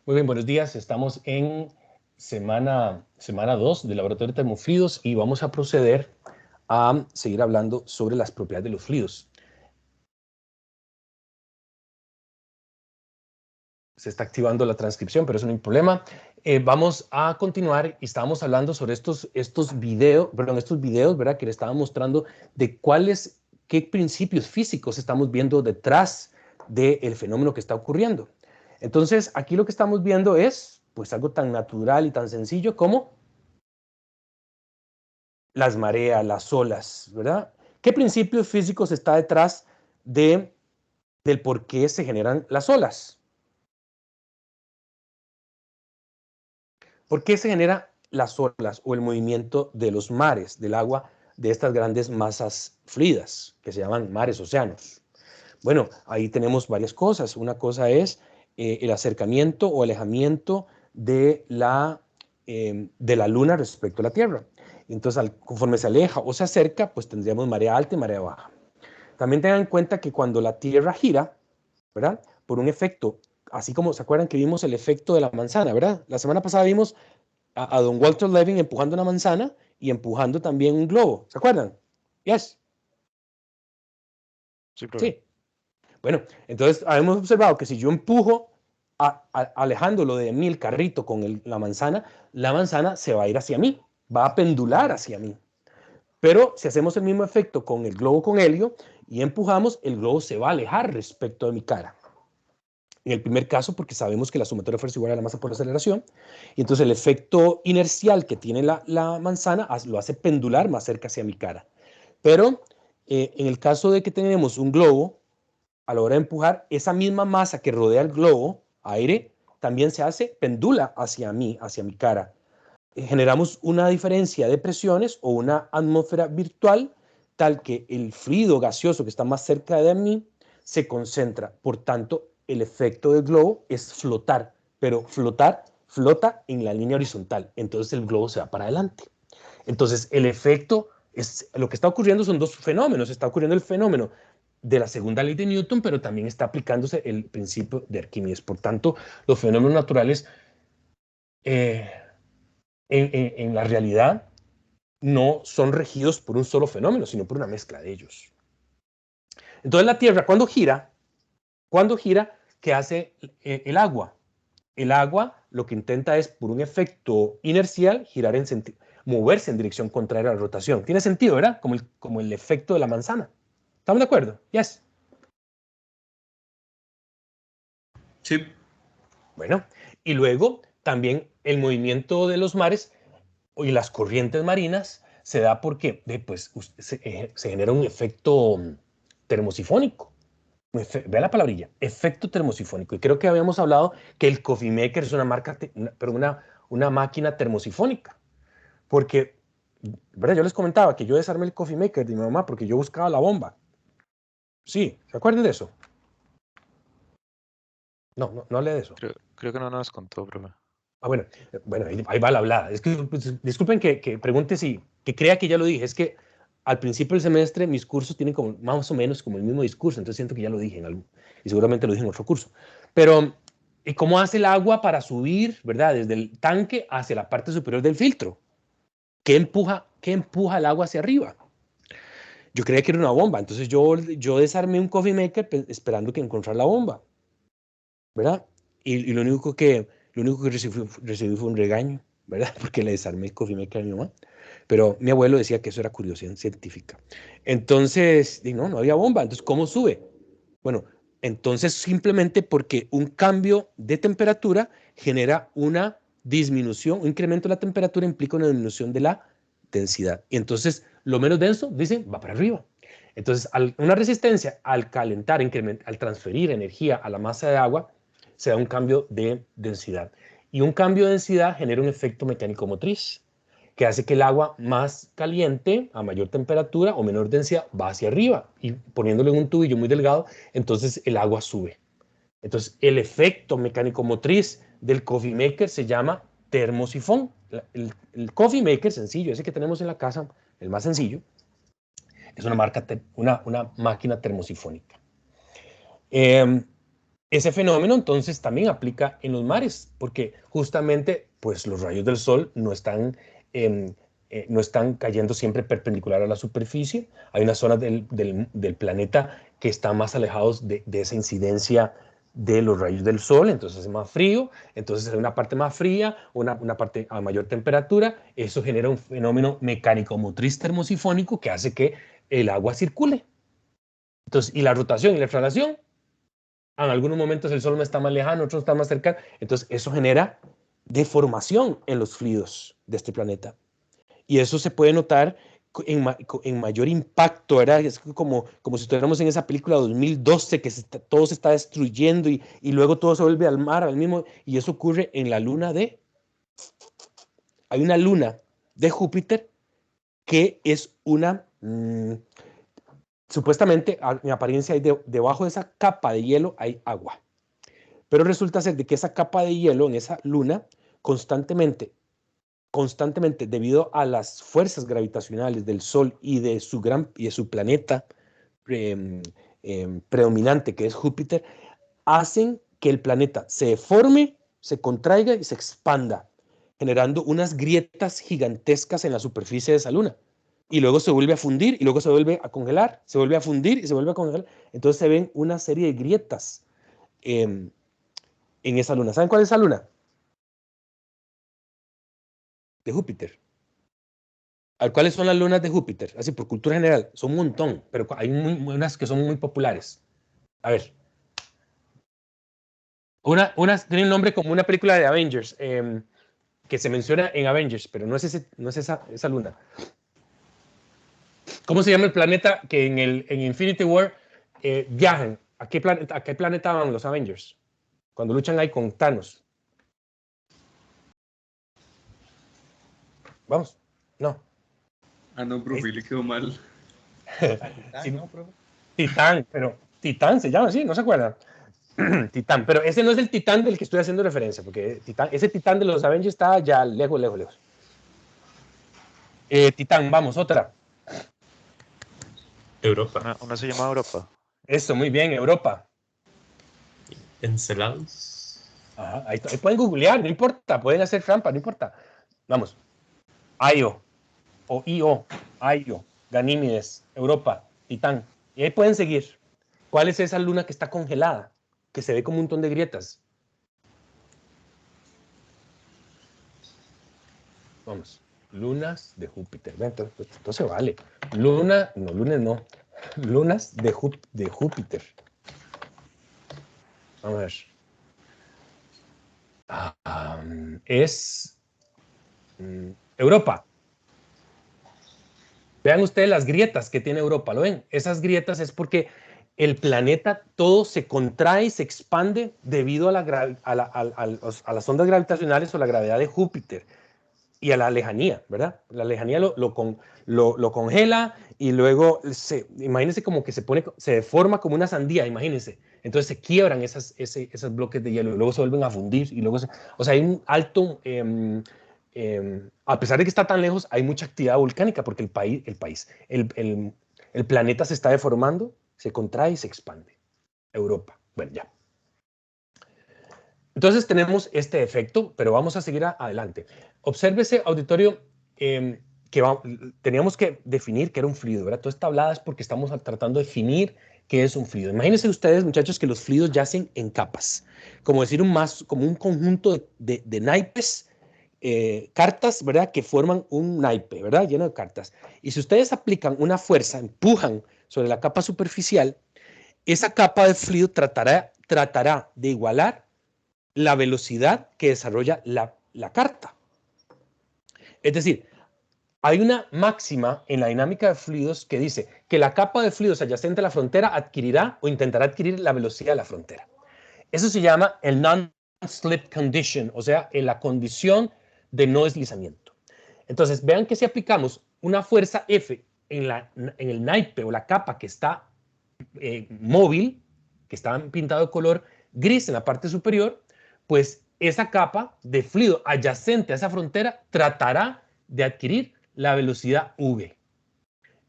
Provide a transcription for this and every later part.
Muy bien, buenos días. Estamos en semana 2 del Laboratorio de Termofluidos y vamos a proceder a seguir hablando sobre las propiedades de los fluidos. Se está activando la transcripción, pero eso no hay problema. Vamos a continuar y estábamos hablando sobre estos videos, ¿verdad? Que le estaba mostrando de qué principios físicos estamos viendo detrás del fenómeno que está ocurriendo. Entonces, aquí lo que estamos viendo es, pues, algo tan natural y tan sencillo como las mareas, las olas, ¿verdad? ¿Qué principios físicos está detrás del por qué se generan las olas? ¿Por qué se generan las olas o el movimiento de los mares, del agua, de estas grandes masas fluidas que se llaman mares, océanos? Bueno, ahí tenemos varias cosas. Una cosa es el acercamiento o alejamiento de la Luna respecto a la Tierra. Entonces, conforme se aleja o se acerca, pues tendríamos marea alta y marea baja. También tengan en cuenta que cuando la Tierra gira, ¿verdad? Por un efecto, así como se acuerdan que vimos el efecto de la manzana, ¿verdad? La semana pasada vimos a don Walter Levin empujando una manzana y empujando también un globo. ¿Se acuerdan? Yes. Sí, profe. Sí. Bueno, entonces hemos observado que si yo empujo alejándolo de mí el carrito con la manzana se va a ir hacia mí, va a pendular hacia mí. Pero si hacemos el mismo efecto con el globo con helio y empujamos, el globo se va a alejar respecto de mi cara. En el primer caso, porque sabemos que la sumatoria de fuerza es igual a la masa por la aceleración, y entonces el efecto inercial que tiene la manzana lo hace pendular más cerca hacia mi cara. Pero en el caso de que tenemos un globo, a la hora de empujar, esa misma masa que rodea el globo, aire, también se hace pendula hacia mí, hacia mi cara. Generamos una diferencia de presiones o una atmósfera virtual tal que el fluido gaseoso que está más cerca de mí se concentra. Por tanto, el efecto del globo es flotar, pero flota en la línea horizontal. Entonces el globo se va para adelante. Entonces el efecto lo que está ocurriendo son dos fenómenos. Está ocurriendo el fenómeno de la segunda ley de Newton, pero también está aplicándose el principio de Arquímedes. Por tanto, los fenómenos naturales en la realidad no son regidos por un solo fenómeno, sino por una mezcla de ellos. Entonces la Tierra, cuando gira, ¿qué hace el agua? El agua lo que intenta es, por un efecto inercial, moverse en dirección contraria a la rotación. ¿Tiene sentido, verdad? Como el efecto de la manzana. ¿Estamos de acuerdo? Yes. Sí. Bueno, y luego también el movimiento de los mares y las corrientes marinas se da porque pues, se genera un efecto termosifónico. Vea la palabrilla, efecto termosifónico. Y creo que habíamos hablado que el Coffee Maker es una máquina termosifónica. Porque, ¿verdad? Yo les comentaba que yo desarmé el Coffee Maker de mi mamá porque yo buscaba la bomba. Sí, ¿se acuerdan de eso? No hablé de eso. Creo que no nos contó, profe. Ah, bueno, ahí va la hablada. Es que, pues, disculpen que pregunte que crea que ya lo dije. Es que al principio del semestre mis cursos tienen como más o menos como el mismo discurso, entonces siento que ya lo dije en algo, y seguramente lo dije en otro curso. Pero, ¿cómo hace el agua para subir, verdad? Desde el tanque hacia la parte superior del filtro. ¿Qué empuja el agua hacia arriba? Yo creía que era una bomba, entonces yo desarmé un coffee maker esperando que encontrar la bomba, ¿verdad? Y lo único que recibí fue un regaño, ¿verdad? Porque le desarmé el coffee maker a mi mamá. Pero mi abuelo decía que eso era curiosidad científica. Entonces, no había bomba. Entonces, ¿cómo sube? Bueno, entonces simplemente porque un cambio de temperatura genera una disminución, un incremento de la temperatura implica una disminución de la densidad. Y entonces, lo menos denso, dicen, va para arriba. Entonces, una resistencia al calentar, al transferir energía a la masa de agua, se da un cambio de densidad. Y un cambio de densidad genera un efecto mecánico motriz, que hace que el agua más caliente, a mayor temperatura o menor densidad, va hacia arriba. Y poniéndolo en un tubillo muy delgado, entonces el agua sube. Entonces, el efecto mecánico motriz del coffee maker se llama termosifón. El coffee maker sencillo, ese que tenemos en la casa, el más sencillo, es una máquina termosifónica. Ese fenómeno entonces también aplica en los mares, porque justamente pues, los rayos del sol no están cayendo siempre perpendicular a la superficie. Hay unas zonas del planeta que están más alejados de esa incidencia de los rayos del sol, entonces es más frío, entonces hay una parte más fría, una parte a mayor temperatura, eso genera un fenómeno mecánico-motriz termosifónico que hace que el agua circule. Entonces, y la rotación y la traslación, en algunos momentos el sol no está más lejano, otros está más cercano, entonces eso genera deformación en los fluidos de este planeta. Y eso se puede notar en mayor impacto, ¿verdad? Es como si estuviéramos en esa película 2012 que todo se está destruyendo y luego todo se vuelve al mar, al mismo, y eso ocurre en la luna hay una luna de Júpiter que es supuestamente, en apariencia, debajo de esa capa de hielo hay agua. Pero resulta ser de que esa capa de hielo en esa luna constantemente, debido a las fuerzas gravitacionales del Sol y de su planeta predominante, que es Júpiter, hacen que el planeta se deforme, se contraiga y se expanda, generando unas grietas gigantescas en la superficie de esa luna. Y luego se vuelve a fundir y luego se vuelve a congelar, se vuelve a fundir y se vuelve a congelar. Entonces se ven una serie de grietas en esa luna. ¿Saben cuál es esa luna? De Júpiter. ¿Cuáles son las lunas de Júpiter? Así por cultura general, son un montón, pero hay unas que son muy populares. A ver. Una tiene un nombre como una película de Avengers, que se menciona en Avengers, pero no es esa luna. ¿Cómo se llama el planeta que en Infinity War viajan? ¿A qué planeta van los Avengers? Cuando luchan ahí con Thanos. Vamos. No. Ah, no, profe, le quedó mal. Sí, no, Titán, pero Titán se llama así, ¿no se acuerdan? Titán, pero ese no es el Titán del que estoy haciendo referencia, porque ese Titán de los Avengers está ya lejos. Titán, vamos, otra. Europa. Una se llama Europa. Eso, muy bien, Europa. Encelados. Ajá, ahí pueden googlear, no importa, pueden hacer trampa, no importa. Vamos. Io, o Io, Ganímedes, Europa, Titán. Y ahí pueden seguir. ¿Cuál es esa luna que está congelada? Que se ve como un montón de grietas. Vamos. Lunas de Júpiter. Entonces vale. Lunas no. Lunas de Júpiter. Vamos a ver. Es Europa. Vean ustedes las grietas que tiene Europa. ¿Lo ven? Esas grietas es porque el planeta todo se contrae y se expande debido a las ondas gravitacionales o la gravedad de Júpiter y a la lejanía, ¿verdad? La lejanía lo congela y luego imagínense como que se deforma como una sandía, imagínense. Entonces se quiebran esos bloques de hielo y luego se vuelven a fundir y luego o sea, hay un alto, a pesar de que está tan lejos, hay mucha actividad volcánica porque el planeta se está deformando, se contrae y se expande. Europa, bueno, ya. Entonces tenemos este efecto, pero vamos a seguir adelante. Obsérvese, auditorio, teníamos que definir qué era un fluido, ¿verdad? Toda esta hablada es porque estamos tratando de definir qué es un fluido. Imagínense ustedes, muchachos, que los fluidos yacen en capas, como decir como un conjunto de naipes, cartas, ¿verdad? Que forman un naipe, ¿verdad? Lleno de cartas. Y si ustedes aplican una fuerza, empujan sobre la capa superficial, esa capa de fluido tratará de igualar la velocidad que desarrolla la carta. Es decir, hay una máxima en la dinámica de fluidos que dice que la capa de fluidos adyacente a la frontera adquirirá o intentará adquirir la velocidad de la frontera. Eso se llama el non-slip condition, o sea, en la condición de no deslizamiento. Entonces, vean que si aplicamos una fuerza F en el naipe o la capa que está móvil, que está pintado de color gris en la parte superior, pues esa capa de fluido adyacente a esa frontera tratará de adquirir la velocidad v.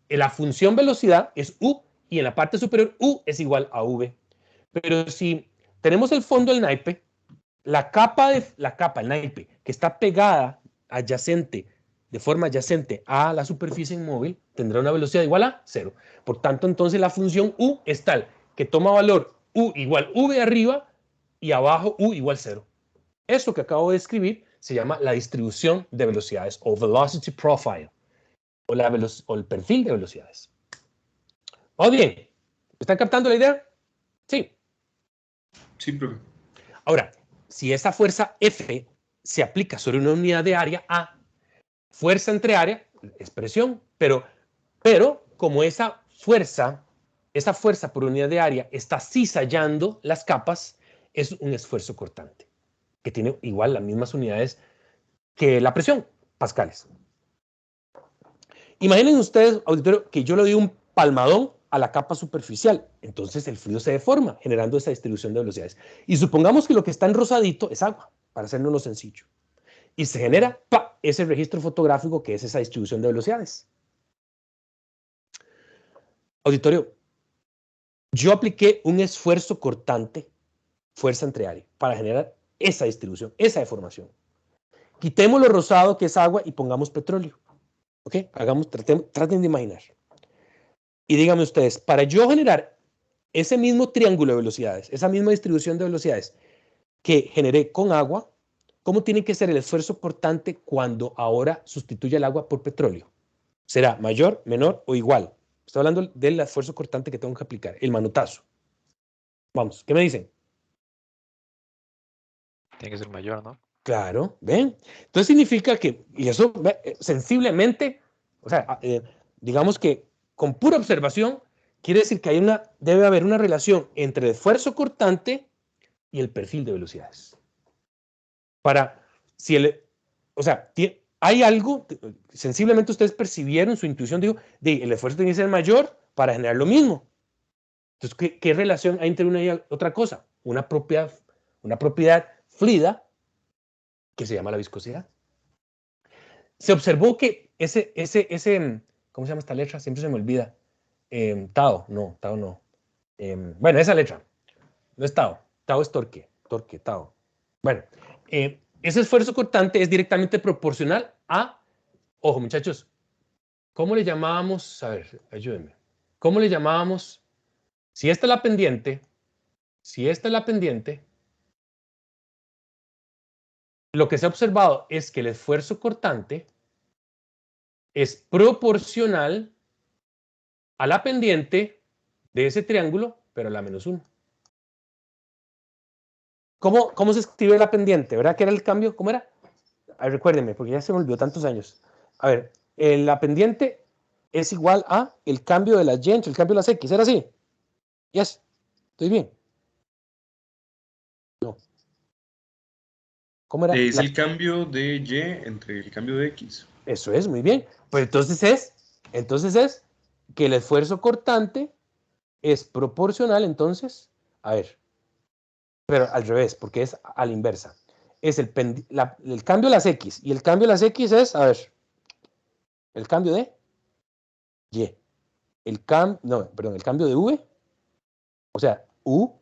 La función velocidad es u y en la parte superior u es igual a v. Pero si tenemos el fondo del naipe, la capa, el naipe, que está pegada, adyacente, de forma adyacente a la superficie inmóvil, tendrá una velocidad igual a 0. Por tanto, entonces la función u es tal que toma valor u igual v arriba y abajo u igual 0. Esto que acabo de escribir se llama la distribución de velocidades o velocity profile o el perfil de velocidades. ¿Vamos bien? ¿Están captando la idea? Sí. Sí, profe. Ahora, si esa fuerza F se aplica sobre una unidad de área A, fuerza entre área es presión, pero como esa fuerza por unidad de área está cizallando las capas, es un esfuerzo cortante, que tiene igual las mismas unidades que la presión, pascales. Imaginen ustedes, auditorio, que yo le doy un palmadón a la capa superficial. Entonces el fluido se deforma, generando esa distribución de velocidades. Y supongamos que lo que está en rosadito es agua, para hacerlo sencillo. Y se genera ese registro fotográfico que es esa distribución de velocidades. Auditorio, yo apliqué un esfuerzo cortante, fuerza entre área, para generar esa distribución, esa deformación. Quitemos lo rosado que es agua y pongamos petróleo. ¿Ok? Traten de imaginar. Y díganme ustedes, para yo generar ese mismo triángulo de velocidades, esa misma distribución de velocidades que generé con agua, ¿cómo tiene que ser el esfuerzo cortante cuando ahora sustituya el agua por petróleo? ¿Será mayor, menor o igual? Estoy hablando del esfuerzo cortante que tengo que aplicar, el manotazo. Vamos, ¿qué me dicen? Tiene que ser mayor, ¿no? Claro, ¿ven? Entonces significa que, y eso sensiblemente, o sea, digamos que con pura observación, quiere decir que debe haber una relación entre el esfuerzo cortante y el perfil de velocidades. O sea, hay algo, sensiblemente ustedes percibieron, su intuición dijo, el esfuerzo tiene que ser mayor para generar lo mismo. Entonces, ¿qué relación hay entre una y otra cosa? Una propiedad fluida que se llama la viscosidad. Se observó que ¿cómo se llama esta letra? Siempre se me olvida. Tau no. Bueno, esa letra, no es Tau. Tau es torque, Tau. Bueno, ese esfuerzo cortante es directamente proporcional a, ojo muchachos, ¿cómo le llamábamos? A ver, ayúdenme. ¿Cómo le llamábamos? Si esta es la pendiente, lo que se ha observado es que el esfuerzo cortante es proporcional a la pendiente de ese triángulo, pero a la menos 1. ¿Cómo se escribe la pendiente? ¿Verdad que era el cambio? ¿Cómo era? Recuérdenme, porque ya se me olvidó tantos años. A ver, la pendiente es igual a el cambio de las y entre el cambio de las x. ¿Era así? Yes. ¿Estoy bien? No. ¿Cómo era? Es el cambio de Y entre el cambio de X. Eso es, muy bien. Pues entonces es que el esfuerzo cortante es proporcional, entonces, a ver, pero al revés, porque es a la inversa. Es el cambio de las X, y el cambio de las X es, a ver, el cambio de Y. El cambio de V, o sea, U,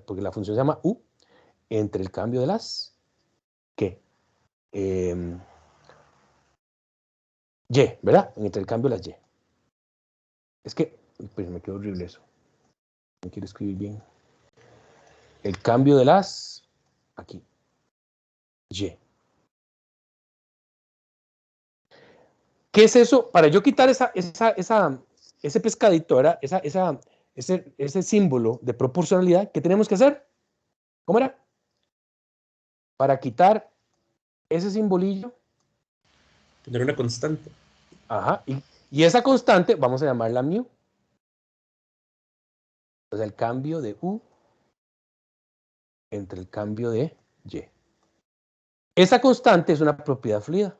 porque la función se llama U, entre el cambio de las, ¿qué? Y, ¿verdad? Entre el cambio de las Y. Es que, pues me quedó horrible eso. No quiero escribir bien. El cambio de las, aquí, Y. ¿Qué es eso? Para yo quitar ese pescadito, ¿verdad? Ese símbolo de proporcionalidad, ¿qué tenemos que hacer? ¿Cómo era? Para quitar ese simbolillo, Tener una constante. ajá, y esa constante vamos a llamarla mu. O sea, el cambio de U entre el cambio de Y. Esa constante es una propiedad fluida.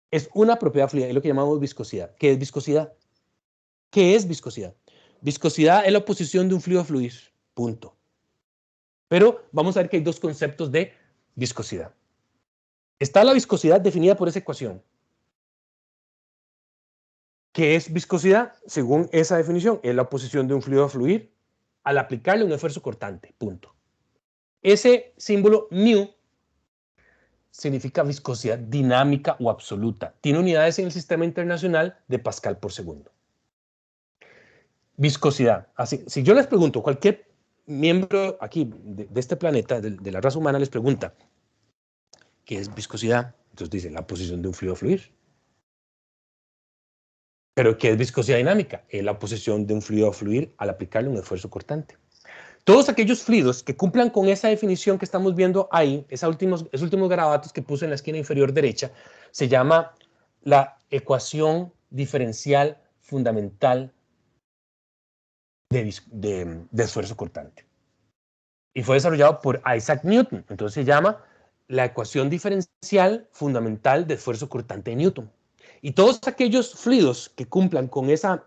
Es una propiedad fluida, es lo que llamamos viscosidad. ¿Qué es viscosidad? ¿Qué es viscosidad? Viscosidad es la oposición de un fluido a fluir, punto. Pero vamos a ver que hay dos conceptos de viscosidad. Está la viscosidad definida por esa ecuación. ¿Qué es viscosidad? Según esa definición, es la oposición de un fluido a fluir al aplicarle un esfuerzo cortante, punto. Ese símbolo μ significa viscosidad dinámica o absoluta. Tiene unidades en el sistema internacional de Pascal por segundo. Viscosidad. Así, si yo les pregunto, cualquier miembro aquí de este planeta, de la raza humana, les pregunta, ¿qué es viscosidad? Entonces dicen, la posición de un fluido a fluir. ¿Pero qué es viscosidad dinámica? Es la posición de un fluido a fluir al aplicarle un esfuerzo cortante. Todos aquellos fluidos que cumplan con esa definición que estamos viendo ahí, esos últimos garabatos que puse en la esquina inferior derecha, se llama la ecuación diferencial fundamental de esfuerzo cortante. Y fue desarrollado por Isaac Newton. Entonces se llama la ecuación diferencial fundamental de esfuerzo cortante de Newton. Y todos aquellos fluidos que cumplan con esa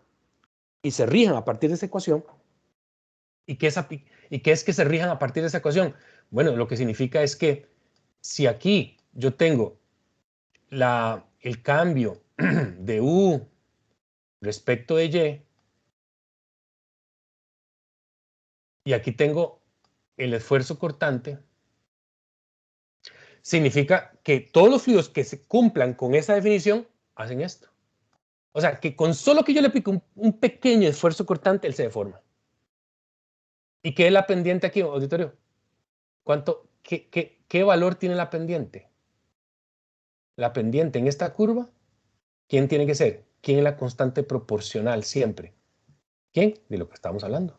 y se rijan a partir de esa ecuación, ¿y qué es que se rijan a partir de esa ecuación? Bueno, lo que significa es que si aquí yo tengo el cambio de U respecto de Y aquí tengo el esfuerzo cortante, significa que todos los fluidos que se cumplan con esa definición hacen esto. O sea, que con solo que yo le aplique un pequeño esfuerzo cortante, él se deforma. ¿Y qué es la pendiente aquí, auditorio? ¿Qué valor tiene la pendiente? La pendiente en esta curva, ¿quién tiene que ser? ¿Quién es la constante proporcional siempre? ¿Quién? De lo que estamos hablando.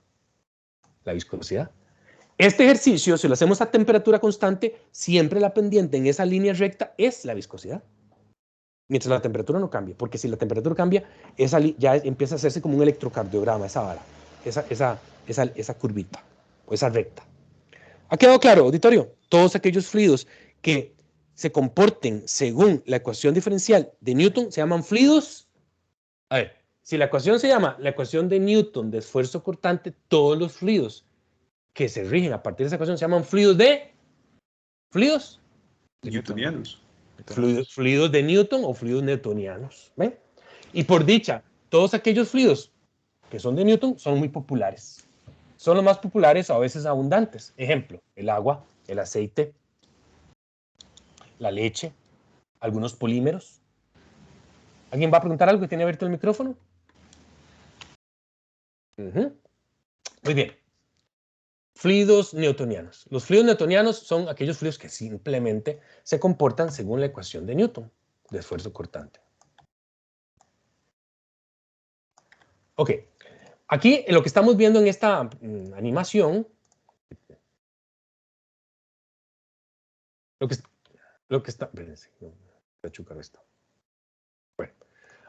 La viscosidad. Este ejercicio, si lo hacemos a temperatura constante, siempre la pendiente en esa línea recta es la viscosidad. Mientras la temperatura no cambie, porque si la temperatura cambia, ya empieza a hacerse como un electrocardiograma, esa vara, esa curvita, o esa recta. ¿Ha quedado claro, auditorio? Todos aquellos fluidos que se comporten según la ecuación diferencial de Newton se llaman fluidos. A ver, si la ecuación se llama la ecuación de Newton de esfuerzo cortante, todos los fluidos que se rigen a partir de esa ecuación se llaman fluidos Newtonianos. Fluidos de Newton o fluidos newtonianos. ¿Ven? Y por dicha, todos aquellos fluidos que son de Newton son muy populares. Son los más populares, a veces abundantes. Ejemplo, el agua, el aceite, la leche, algunos polímeros. ¿Alguien va a preguntar algo que tiene abierto el micrófono? Muy bien. Fluidos newtonianos. Los fluidos newtonianos son aquellos fluidos que simplemente se comportan según la ecuación de Newton de esfuerzo cortante. Ok. Aquí lo que estamos viendo en esta animación, espérense, voy a chucar esto. Bueno,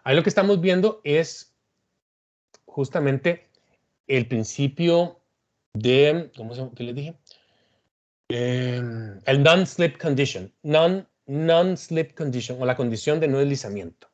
ahí lo que estamos viendo es justamente el principio de, ¿qué les dije? El non-slip condition, non-slip condition, o la condición de no deslizamiento.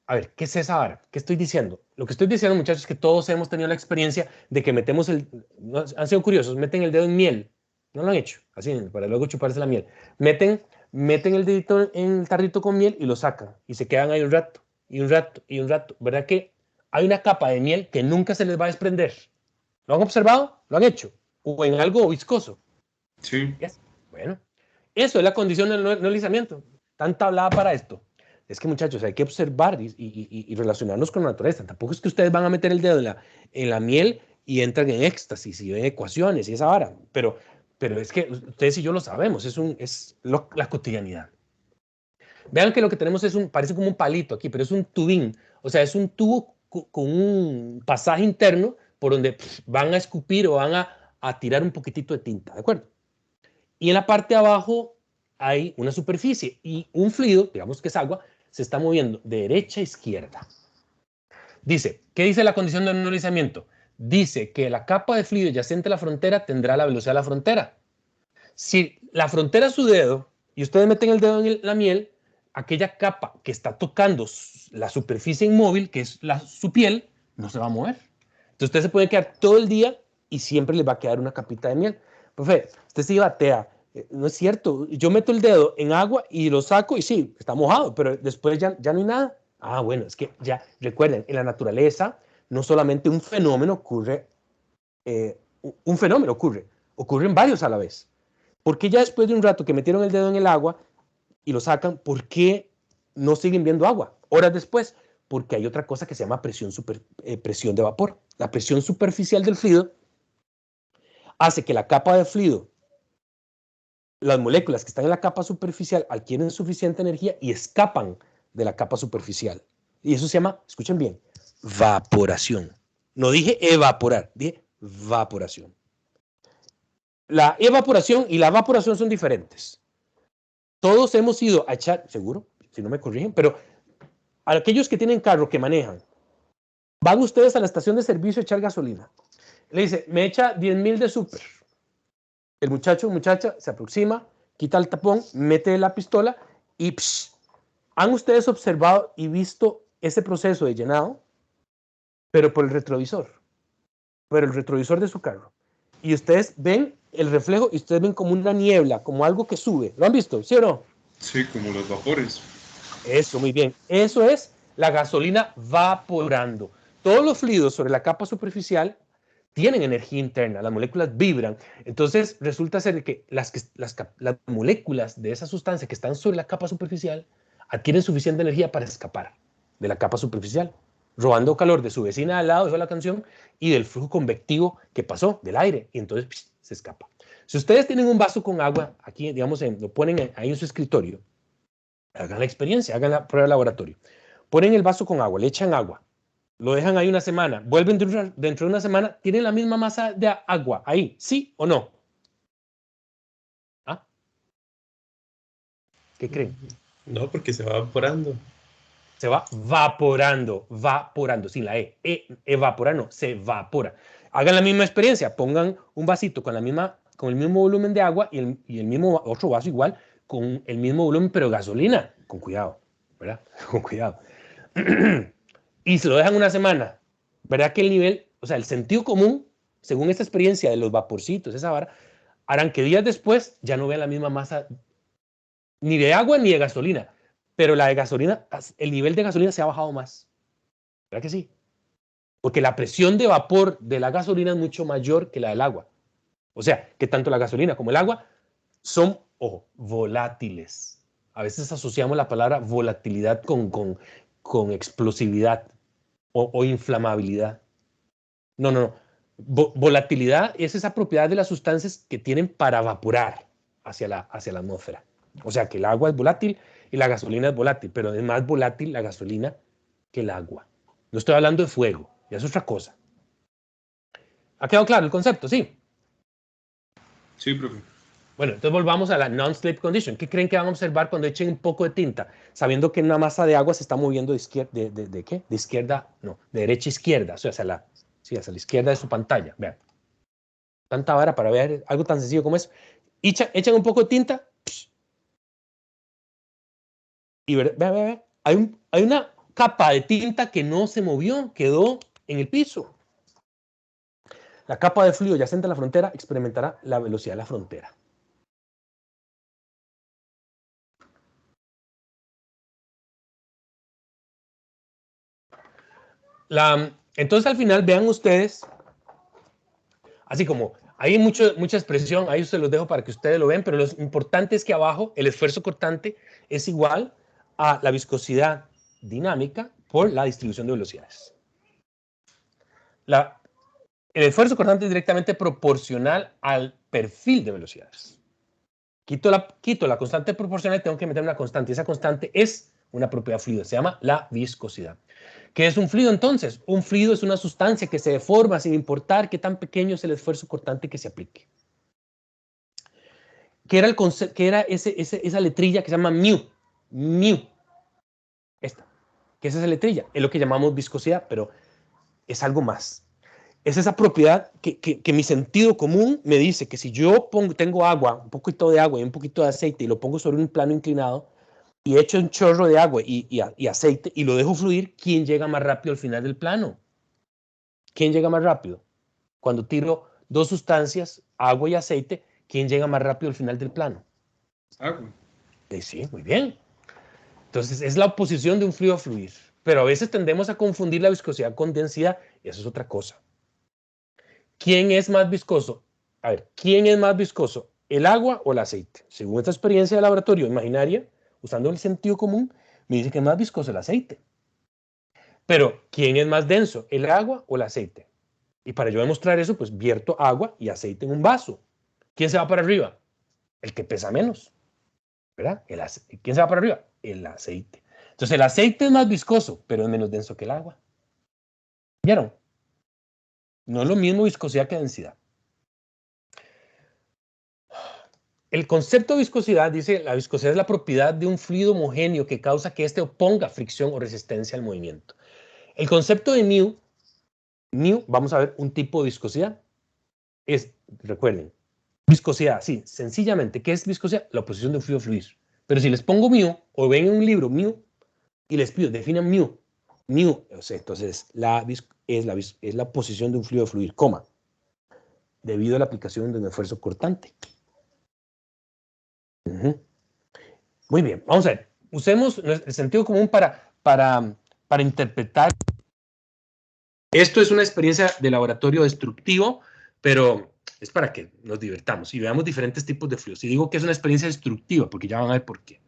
A ver, ¿qué es esa vara? ¿Qué estoy diciendo? Lo que estoy diciendo, muchachos, es que todos hemos tenido la experiencia de que metemos han sido curiosos, meten el dedo en miel. No lo han hecho, así, para luego chuparse la miel. Meten el dedito en el tarrito con miel y lo sacan. Y se quedan ahí un rato, y un rato, y un rato. ¿Verdad que hay una capa de miel que nunca se les va a desprender? ¿Lo han observado? ¿Lo han hecho? ¿O en algo viscoso? Sí. Yes. Bueno, eso es la condición del no deslizamiento. Tanta hablada para esto. Es que, muchachos, hay que observar y relacionarnos con la naturaleza. Tampoco es que ustedes van a meter el dedo en la miel y entran en éxtasis y ven ecuaciones y esa vara. Pero es que ustedes y yo lo sabemos, es la cotidianidad. Vean que lo que tenemos parece como un palito aquí, pero es un tubín. O sea, es un tubo con un pasaje interno por donde van a escupir o van a tirar un poquitito de tinta, ¿de acuerdo? Y en la parte de abajo hay una superficie y un fluido, digamos que es agua, se está moviendo de derecha a izquierda. Dice, ¿qué dice la condición de no deslizamiento? Dice que la capa de fluido yacente a la frontera tendrá la velocidad de la frontera. Si la frontera es su dedo y ustedes meten el dedo en la miel, aquella capa que está tocando la superficie inmóvil, que es su piel, no se va a mover. Entonces ustedes se pueden quedar todo el día y siempre les va a quedar una capita de miel. Profe, usted se batea. No es cierto. Yo meto el dedo en agua y lo saco y sí, está mojado, pero después ya no hay nada. Ah, bueno, es que ya recuerden, en la naturaleza no solamente un fenómeno ocurre un fenómeno ocurren varios a la vez. ¿Por qué ya después de un rato que metieron el dedo en el agua y lo sacan, por qué no siguen viendo agua? Horas después, porque hay otra cosa que se llama presión de vapor. La presión superficial del fluido hace que la capa de fluido, las moléculas que están en la capa superficial adquieren suficiente energía y escapan de la capa superficial. Y eso se llama, escuchen bien, vaporación. No dije evaporar, dije vaporación. La evaporación y la evaporación son diferentes. Todos hemos ido a echar, seguro, si no me corrigen, pero a aquellos que tienen carro, que manejan, van ustedes a la estación de servicio a echar gasolina. Le dice, me echa 10,000 de súper. El muchacho o muchacha se aproxima, quita el tapón, mete la pistola y ¿han ustedes observado y visto ese proceso de llenado? Pero por el retrovisor de su carro. Y ustedes ven el reflejo y ustedes ven como una niebla, como algo que sube. ¿Lo han visto? ¿Sí o no? Sí, como los vapores. Eso, muy bien. Eso es la gasolina vaporando. Todos los fluidos sobre la capa superficial tienen energía interna, las moléculas vibran. Entonces resulta ser que las moléculas de esa sustancia que están sobre la capa superficial adquieren suficiente energía para escapar de la capa superficial, robando calor de su vecina al lado, dijo la canción, y del flujo convectivo que pasó del aire, y entonces se escapa. Si ustedes tienen un vaso con agua, aquí, digamos, lo ponen ahí en su escritorio, hagan la experiencia, hagan la prueba de laboratorio. Ponen el vaso con agua, le echan agua, lo dejan ahí una semana, vuelven dentro de una semana, tienen la misma masa de agua ahí, ¿sí o no? ¿Ah? ¿Qué creen? No, porque se va evaporando. Se va vaporando, sin la E. Evaporar no, se evapora. Hagan la misma experiencia, pongan un vasito con el mismo volumen de agua y el mismo otro vaso igual con el mismo volumen, pero gasolina. Con cuidado, ¿verdad? Con cuidado. Y se lo dejan una semana. ¿Verdad que el nivel, o sea, el sentido común, según esta experiencia de los vaporcitos, esa vara, harán que días después ya no vean la misma masa ni de agua ni de gasolina? Pero la de gasolina, el nivel de gasolina se ha bajado más. ¿Verdad que sí? Porque la presión de vapor de la gasolina es mucho mayor que la del agua. O sea, que tanto la gasolina como el agua son, ojo, volátiles. A veces asociamos la palabra volatilidad con explosividad o inflamabilidad. No. Volatilidad es esa propiedad de las sustancias que tienen para evaporar hacia la atmósfera. O sea, que el agua es volátil y la gasolina es volátil, pero es más volátil la gasolina que el agua. No estoy hablando de fuego, ya es otra cosa. ¿Ha quedado claro el concepto? Sí. Sí, profe. Bueno, entonces volvamos a la non-slip condition. ¿Qué creen que van a observar cuando echen un poco de tinta? Sabiendo que una masa de agua se está moviendo ¿de qué? De izquierda, no, de derecha a izquierda, o sea, hacia la izquierda de su pantalla. Vean. Tanta vara para ver algo tan sencillo como eso. Echan un poco de tinta y vean. Hay una capa de tinta que no se movió, quedó en el piso. La capa de fluido yacente a la frontera experimentará la velocidad de la frontera. Entonces al final vean ustedes, así como hay mucha expresión, ahí se los dejo para que ustedes lo vean, pero lo importante es que abajo el esfuerzo cortante es igual a la viscosidad dinámica por la distribución de velocidades. El esfuerzo cortante es directamente proporcional al perfil de velocidades. Quito la constante proporcional y tengo que meter una constante. Esa constante es una propiedad fluida, se llama la viscosidad. ¿Qué es un fluido entonces? Un fluido es una sustancia que se deforma sin importar qué tan pequeño es el esfuerzo cortante que se aplique. ¿Qué era esa letrilla que se llama mu? Mu. Esta. ¿Qué es esa letrilla? Es lo que llamamos viscosidad, pero es algo más. Es esa propiedad que mi sentido común me dice que si yo tengo agua, un poquito de agua y un poquito de aceite y lo pongo sobre un plano inclinado y echo un chorro de agua y aceite y lo dejo fluir, ¿quién llega más rápido al final del plano? ¿Quién llega más rápido? Cuando tiro dos sustancias, agua y aceite, ¿quién llega más rápido al final del plano? Agua. Sí, muy bien. Entonces es la oposición de un fluido a fluir. Pero a veces tendemos a confundir la viscosidad con densidad y eso es otra cosa. ¿quién es más viscoso? A ver, ¿quién es más viscoso? ¿El agua o el aceite? Según esta experiencia de laboratorio imaginaria, usando el sentido común, me dice que es más viscoso el aceite. Pero, ¿quién es más denso? ¿El agua o el aceite? Y para yo demostrar eso, pues vierto agua y aceite en un vaso. ¿Quién se va para arriba? El que pesa menos, ¿verdad? ¿Quién se va para arriba? El aceite. Entonces, el aceite es más viscoso, pero es menos denso que el agua. ¿Vieron? No es lo mismo viscosidad que densidad. El concepto de viscosidad dice, la viscosidad es la propiedad de un fluido homogéneo que causa que éste oponga fricción o resistencia al movimiento. El concepto de μ, vamos a ver un tipo de viscosidad. Recuerden, viscosidad, sí, sencillamente, ¿qué es viscosidad? La oposición de un fluido a fluir. Pero si les pongo μ, o ven en un libro μ, y les pido, definan μ, o sea, entonces es la posición de un fluido a fluir, coma, debido a la aplicación de un esfuerzo cortante. Muy bien, vamos a ver. Usemos el sentido común para interpretar. Esto es una experiencia de laboratorio destructivo, pero es para que nos divertamos y veamos diferentes tipos de fluidos. Y digo que es una experiencia destructiva, porque ya van a ver por qué.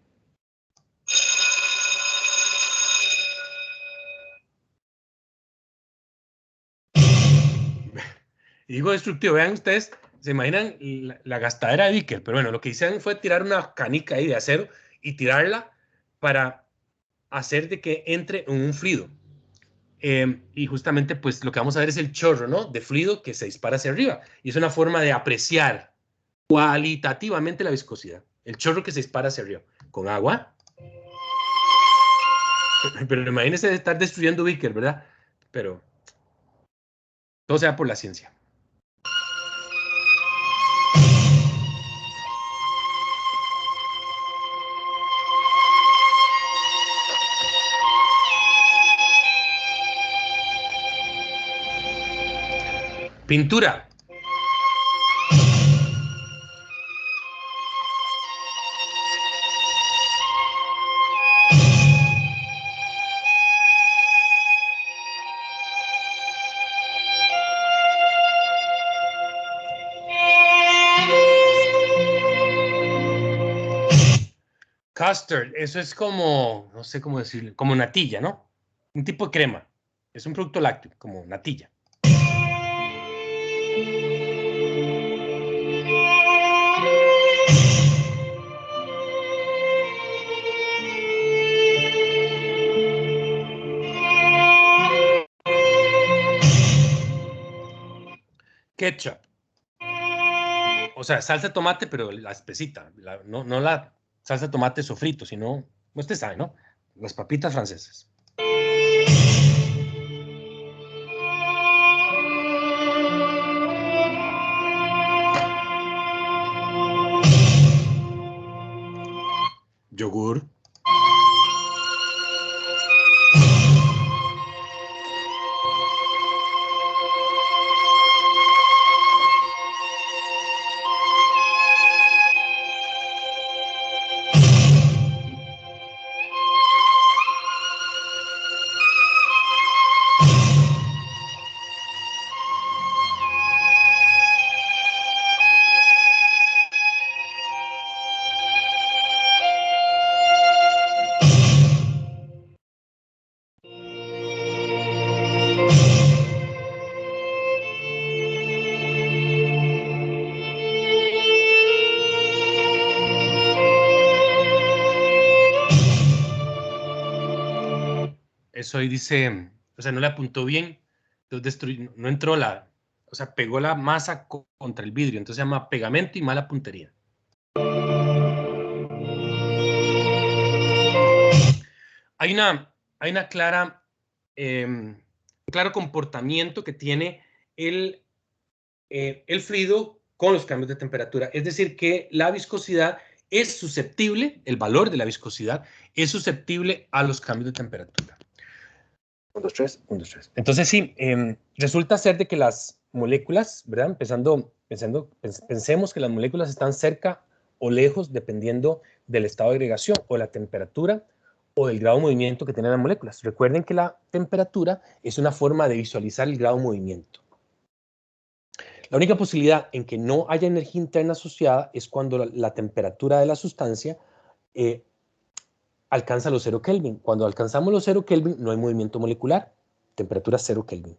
Y digo destructivo, vean ustedes, se imaginan la gastadera de Vicker, pero bueno, lo que hicieron fue tirar una canica ahí de acero y tirarla para hacer de que entre en un fluido. Y justamente pues lo que vamos a ver es el chorro, ¿no? De fluido que se dispara hacia arriba. Y es una forma de apreciar cualitativamente la viscosidad. El chorro que se dispara hacia arriba. Con agua. Pero imagínense estar destruyendo Vicker, ¿verdad? Pero todo sea por la ciencia. Pintura. Custard, eso es como, no sé cómo decirlo, como natilla, ¿no? Un tipo de crema. Es un producto lácteo, como natilla. Ketchup. O sea, salsa de tomate, pero la espesita. No la salsa de tomate sofrito, sino, usted sabe, ¿no? Las papitas francesas. Yogur. Eso ahí dice, o sea, no le apuntó bien, entonces no entró o sea, pegó la masa contra el vidrio, entonces se llama pegamento y mala puntería. Hay una claro comportamiento que tiene el fluido con los cambios de temperatura, es decir, que la viscosidad es susceptible, el valor de la viscosidad es susceptible a los cambios de temperatura. 1, 2, 3, 1, 2, 3. Entonces sí, resulta ser de que las moléculas, ¿verdad? Pensemos que las moléculas están cerca o lejos dependiendo del estado de agregación o la temperatura o del grado de movimiento que tienen las moléculas. Recuerden que la temperatura es una forma de visualizar el grado de movimiento. La única posibilidad en que no haya energía interna asociada es cuando la temperatura de la sustancia alcanza los 0 Kelvin. Cuando alcanzamos los 0 Kelvin no hay movimiento molecular, temperatura 0 Kelvin.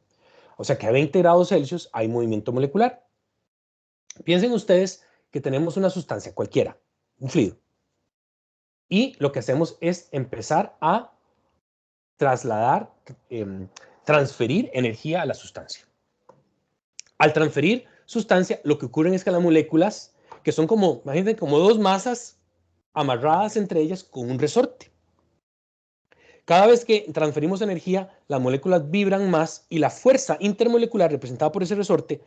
O sea que a 20 grados Celsius hay movimiento molecular. Piensen ustedes que tenemos una sustancia cualquiera, un fluido, y lo que hacemos es empezar a trasladar, transferir energía a la sustancia. Al transferir sustancia, lo que ocurre es que las moléculas, que son como, imagínense, como dos masas amarradas entre ellas con un resorte. Cada vez que transferimos energía, las moléculas vibran más y la fuerza intermolecular representada por ese resorte,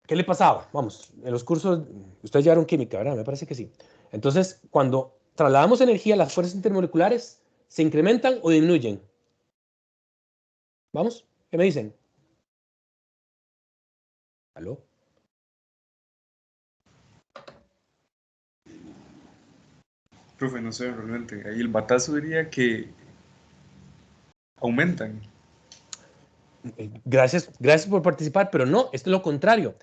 ¿qué le pasaba? Vamos, en los cursos, ustedes llevaron química, ¿verdad? Me parece que sí. Entonces, cuando trasladamos energía, las fuerzas intermoleculares se incrementan o disminuyen. ¿Vamos? ¿Qué me dicen? ¿Aló? Profe, no sé, realmente. Ahí el batazo diría que aumentan. Gracias por participar, pero no, esto es lo contrario.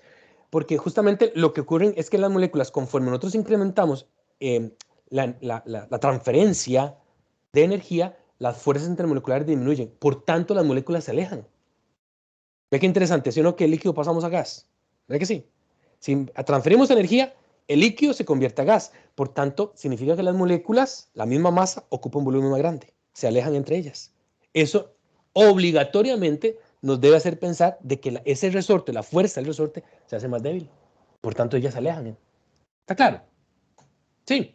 Porque justamente lo que ocurre es que las moléculas, conforme nosotros incrementamos la transferencia de energía, las fuerzas intermoleculares disminuyen. Por tanto, las moléculas se alejan. ¿Ve qué interesante? ¿Sí o no que el líquido pasamos a gas? ¿Ve que sí? Si transferimos energía, el líquido se convierte a gas. Por tanto, significa que las moléculas, la misma masa, ocupan un volumen más grande. Se alejan entre ellas. Eso obligatoriamente nos debe hacer pensar de que ese resorte, la fuerza del resorte, se hace más débil. Por tanto, ellas se alejan. ¿Está claro? Sí.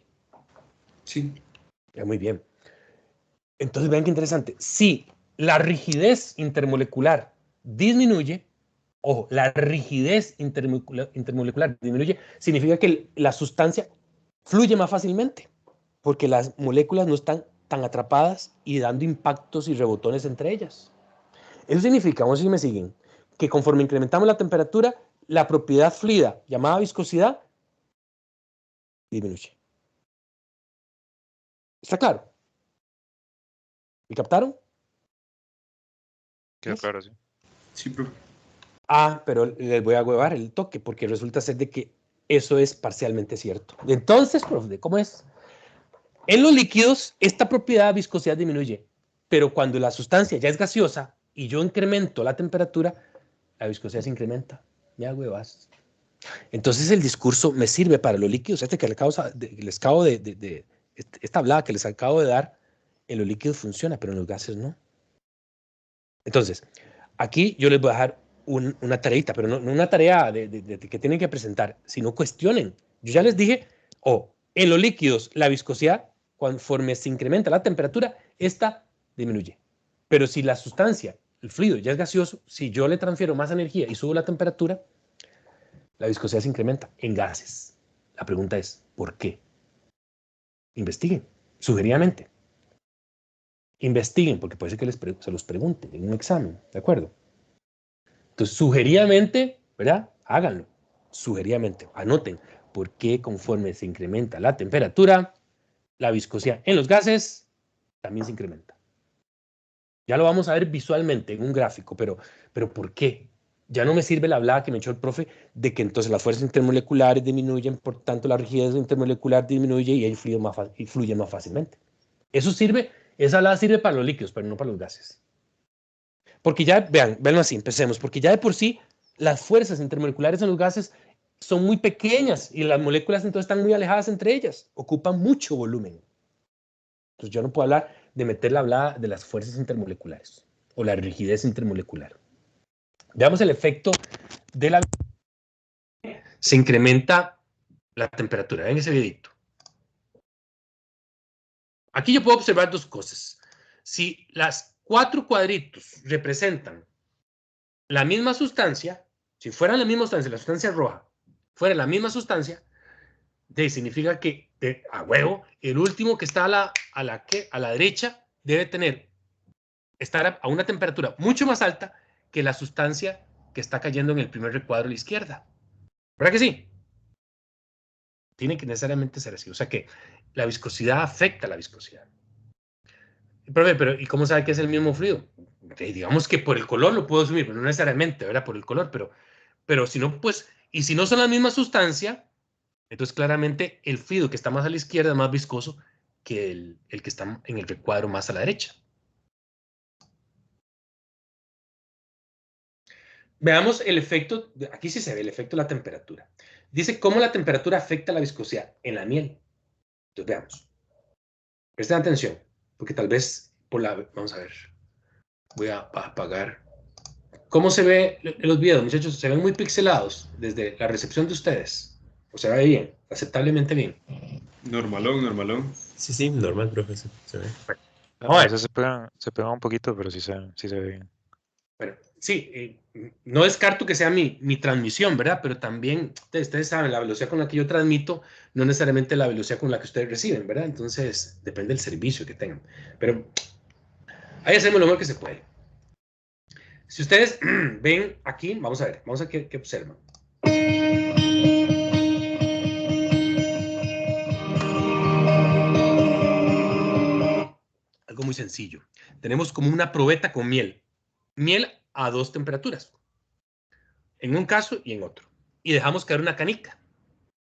Sí. Ya, muy bien. Entonces, vean qué interesante. Si la rigidez intermolecular disminuye, ojo, la rigidez intermolecular disminuye, significa que la sustancia fluye más fácilmente, porque las moléculas no están tan atrapadas y dando impactos y rebotones entre ellas. Eso significa, vamos a ver si me siguen, que conforme incrementamos la temperatura, la propiedad fluida, llamada viscosidad, disminuye. ¿Está claro? ¿Me captaron? Quedó claro, sí. Sí, profe. Ah, pero les voy a huevar el toque, porque resulta ser de que eso es parcialmente cierto. Entonces, profe, ¿cómo es? En los líquidos, esta propiedad de viscosidad disminuye, pero cuando la sustancia ya es gaseosa y yo incremento la temperatura, la viscosidad se incrementa. Ya huevas. Entonces el discurso me sirve para los líquidos. Que les acabo esta hablada que les acabo de dar, en los líquidos funciona, pero en los gases no. Entonces, aquí yo les voy a dejar una tareita, pero no una tarea que tienen que presentar, sino cuestionen. Yo ya les dije, en los líquidos la viscosidad, conforme se incrementa la temperatura, esta disminuye. Pero si la sustancia, el fluido ya es gaseoso, si yo le transfiero más energía y subo la temperatura, la viscosidad se incrementa en gases. La pregunta es, ¿por qué? Investiguen, sugeridamente. Investiguen, porque puede ser que se los pregunte en un examen, ¿de acuerdo? Entonces, sugeridamente, ¿verdad? Háganlo. Sugeridamente, anoten por qué conforme se incrementa la temperatura, la viscosidad en los gases también se incrementa. Ya lo vamos a ver visualmente en un gráfico, pero ¿por qué? Ya no me sirve la hablada que me echó el profe de que entonces las fuerzas intermoleculares disminuyen, por tanto la rigidez intermolecular disminuye y ahí fluye más fácilmente. Esa hablada sirve para los líquidos, pero no para los gases. Porque ya, veanlo así, empecemos, porque ya de por sí las fuerzas intermoleculares en los gases son muy pequeñas y las moléculas entonces están muy alejadas entre ellas, ocupan mucho volumen. Entonces yo no puedo hablar de meter la hablada de las fuerzas intermoleculares o la rigidez intermolecular. Veamos el efecto de la... Se incrementa la temperatura. Ven ese videito. Aquí yo puedo observar dos cosas. Si las 4 cuadritos representan la misma sustancia, si fuera la misma sustancia, la sustancia roja, fuera la misma sustancia, significa que a huevo, el último que está a la derecha debe estar a una temperatura mucho más alta que la sustancia que está cayendo en el primer recuadro a la izquierda. ¿Verdad que sí? Tiene que necesariamente ser así. O sea que la viscosidad afecta a la viscosidad. Pero ¿y cómo sabe que es el mismo fluido? Digamos que por el color lo puedo asumir, pero no necesariamente, ¿verdad? Por el color, pero Pero si no, pues, y si no son la misma sustancia, entonces claramente el fluido que está más a la izquierda es más viscoso que el que está en el recuadro más a la derecha. Veamos el efecto, aquí sí se ve el efecto de la temperatura. Dice cómo la temperatura afecta la viscosidad en la miel. Entonces veamos. Presten atención, porque tal vez por la... Vamos a ver. Voy a apagar. ¿Cómo se ve en los videos, muchachos? ¿Se ven muy pixelados desde la recepción de ustedes? ¿O se ve bien? ¿Aceptablemente bien? Normalón, normalón. Sí, normal, profe, se ve. Vamos a A ver. veces se pegan un poquito, pero sí se ve bien. Bueno, sí, no descarto que sea mi transmisión, ¿verdad? Pero también, ustedes saben, la velocidad con la que yo transmito no es necesariamente la velocidad con la que ustedes reciben, ¿verdad? Entonces, depende del servicio que tengan. Pero ahí hacemos lo mejor que se puede. Si ustedes ven aquí, vamos a ver qué observan. Algo muy sencillo. Tenemos como una probeta con miel. Miel a 2 temperaturas. En un caso y en otro. Y dejamos caer una canica.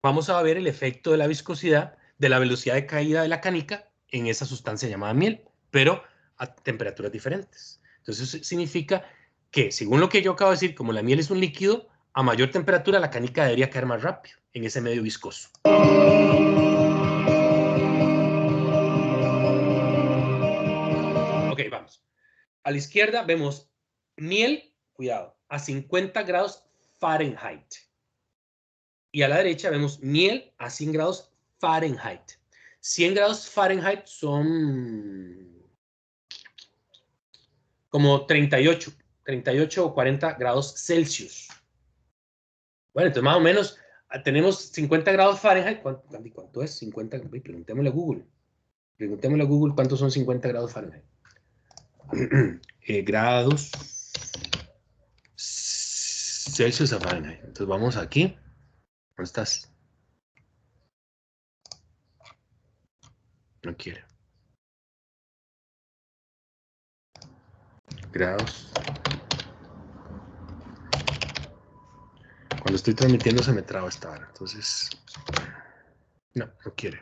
Vamos a ver el efecto de la viscosidad, de la velocidad de caída de la canica en esa sustancia llamada miel, pero a temperaturas diferentes. Entonces, eso significa que, según lo que yo acabo de decir, como la miel es un líquido, a mayor temperatura la canica debería caer más rápido en ese medio viscoso. Ok, vamos. A la izquierda vemos miel, cuidado, a 50 grados Fahrenheit. Y a la derecha vemos miel a 100 grados Fahrenheit. 100 grados Fahrenheit son como 38 o 40 grados Celsius. Bueno, entonces más o menos tenemos 50 grados Fahrenheit. ¿Cuánto es 50? Preguntémosle a Google. Preguntémosle a Google cuántos son 50 grados Fahrenheit. Grados Celsius a Fahrenheit. Entonces vamos aquí. ¿Dónde estás? No quiere. Grados. Cuando estoy transmitiendo se me traba esta hora. Entonces, no quiere.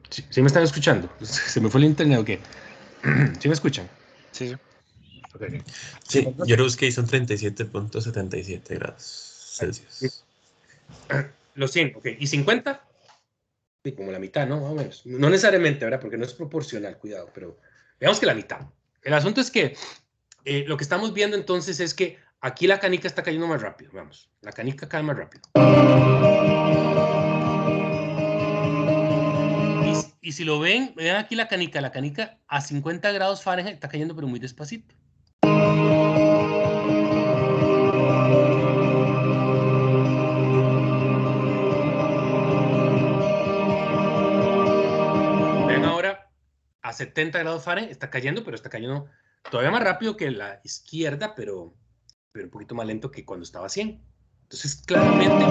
¿Sí me están escuchando? ¿Se me fue el internet o qué? ¿Sí me escuchan? Sí. Okay. Sí, yo lo busqué y son 37.77 grados Celsius. Los 100, ok. ¿Y 50? Sí, como la mitad, ¿no? Más o menos. No necesariamente, ¿verdad? Porque no es proporcional, cuidado, pero veamos que la mitad. El asunto es que lo que estamos viendo entonces es que aquí la canica está cayendo más rápido. Vamos, la canica cae más rápido. Y si lo ven, vean aquí la canica a 50 grados Fahrenheit está cayendo pero muy despacito. Vean ahora a 70 grados Fahrenheit está cayendo, pero está cayendo todavía más rápido que la izquierda, pero un poquito más lento que cuando estaba a 100. Entonces, claramente...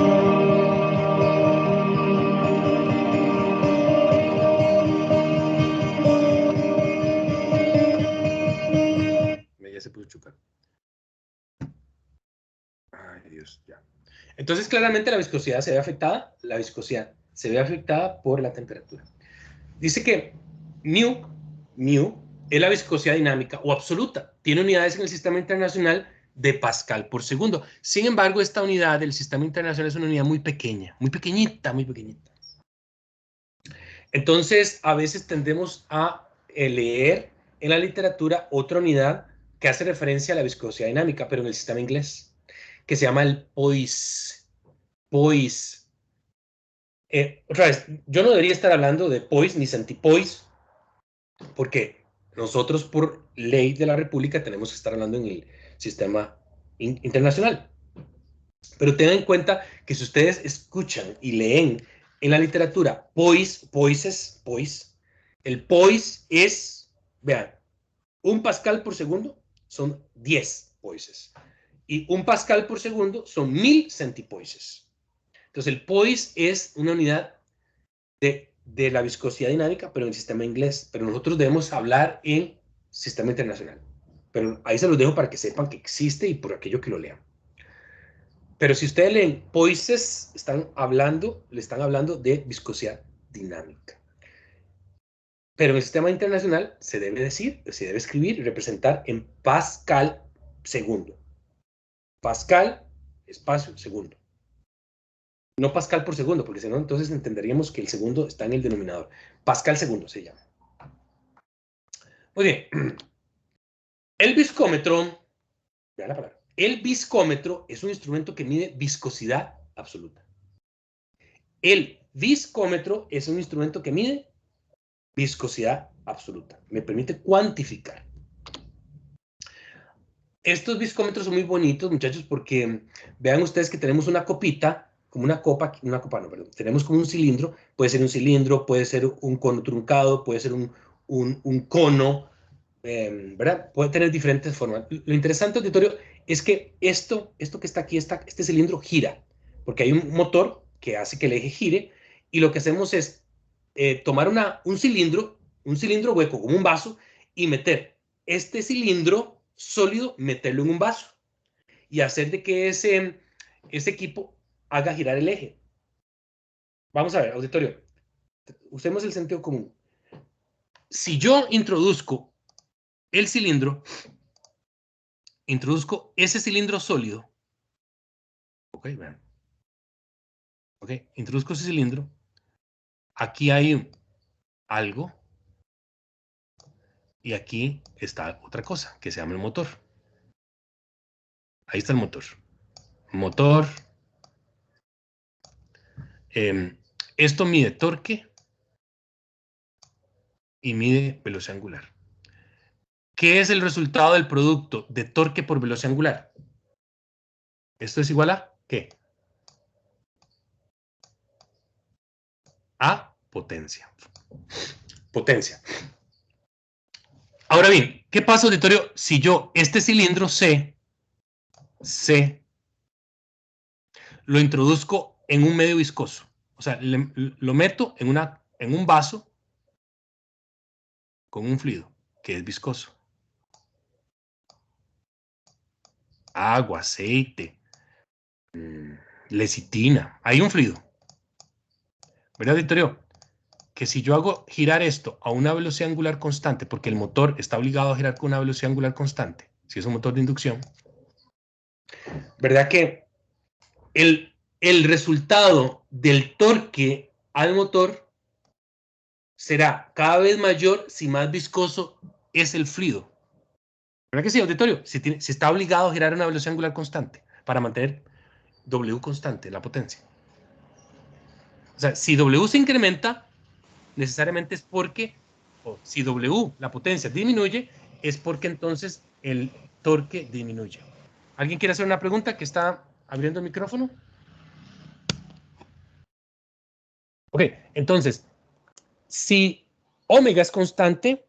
Ya se puso chucar. Ay, Dios, ya. Entonces, claramente la viscosidad se ve afectada. La viscosidad se ve afectada por la temperatura. Dice que μ es la viscosidad dinámica o absoluta. Tiene unidades en el sistema internacional de Pascal por segundo. Sin embargo, esta unidad del sistema internacional es una unidad muy pequeña, muy pequeñita, muy pequeñita. Entonces, a veces tendemos a leer en la literatura otra unidad que hace referencia a la viscosidad dinámica, pero en el sistema inglés, que se llama el Poise. Poise. Otra vez, yo no debería estar hablando de Poise ni centipoise, porque nosotros por ley de la República tenemos que estar hablando en el sistema internacional. Pero tengan en cuenta que si ustedes escuchan y leen en la literatura poise, el poise es, vean, 1 pascal por segundo son 10 poises. Y 1 pascal por segundo son 1000 centipoises. Entonces el poise es una unidad de la viscosidad dinámica, pero en el sistema inglés. Pero nosotros debemos hablar en sistema internacional. Pero ahí se los dejo para que sepan que existe y por aquello que lo lean. Pero si ustedes leen Poisses, le están hablando de viscosidad dinámica. Pero en el sistema internacional se debe escribir y representar en Pascal segundo. Pascal, espacio, segundo. No Pascal por segundo, porque si no, entonces entenderíamos que el segundo está en el denominador. Pascal segundo se llama. Muy bien. El viscómetro, vean la palabra. El viscómetro es un instrumento que mide viscosidad absoluta. El viscómetro es un instrumento que mide viscosidad absoluta. Me permite cuantificar. Estos viscómetros son muy bonitos, muchachos, porque vean ustedes que tenemos una copita, como una copa no, perdón. Tenemos como un cilindro, puede ser un cilindro, puede ser un cono truncado, puede ser un cono, ¿verdad? Puede tener diferentes formas. Lo interesante, auditorio, es que esto que está aquí, este cilindro gira, porque hay un motor que hace que el eje gire, y lo que hacemos es tomar un cilindro hueco, como un vaso, y meter este cilindro sólido, meterlo en un vaso, y hacer de que ese equipo haga girar el eje. Vamos a ver, auditorio, usemos el sentido común. Si yo introduzco el cilindro, introduzco ese cilindro sólido, ok, vean, ok, introduzco ese cilindro, aquí hay algo, y aquí está otra cosa, que se llama el motor. Ahí está el motor. Motor. Esto mide torque y mide velocidad angular. ¿Qué es el resultado del producto de torque por velocidad angular? Esto es igual a ¿qué? A potencia. Potencia. Ahora bien, ¿qué pasa, auditorio, si yo este cilindro C lo introduzco en un medio viscoso? O sea, lo meto en un vaso con un fluido que es viscoso. Agua, aceite, lecitina. Hay un fluido. ¿Verdad, auditorio? Que si yo hago girar esto a una velocidad angular constante, porque el motor está obligado a girar con una velocidad angular constante, si es un motor de inducción, ¿verdad que el resultado del torque al motor será cada vez mayor si más viscoso es el fluido? ¿Verdad que sí, auditorio? Si está obligado a girar a una velocidad angular constante para mantener W constante, la potencia. O sea, si W se incrementa, necesariamente es porque, si W, la potencia, disminuye, es porque entonces el torque disminuye. ¿Alguien quiere hacer una pregunta que está abriendo el micrófono? Ok, entonces, si omega es constante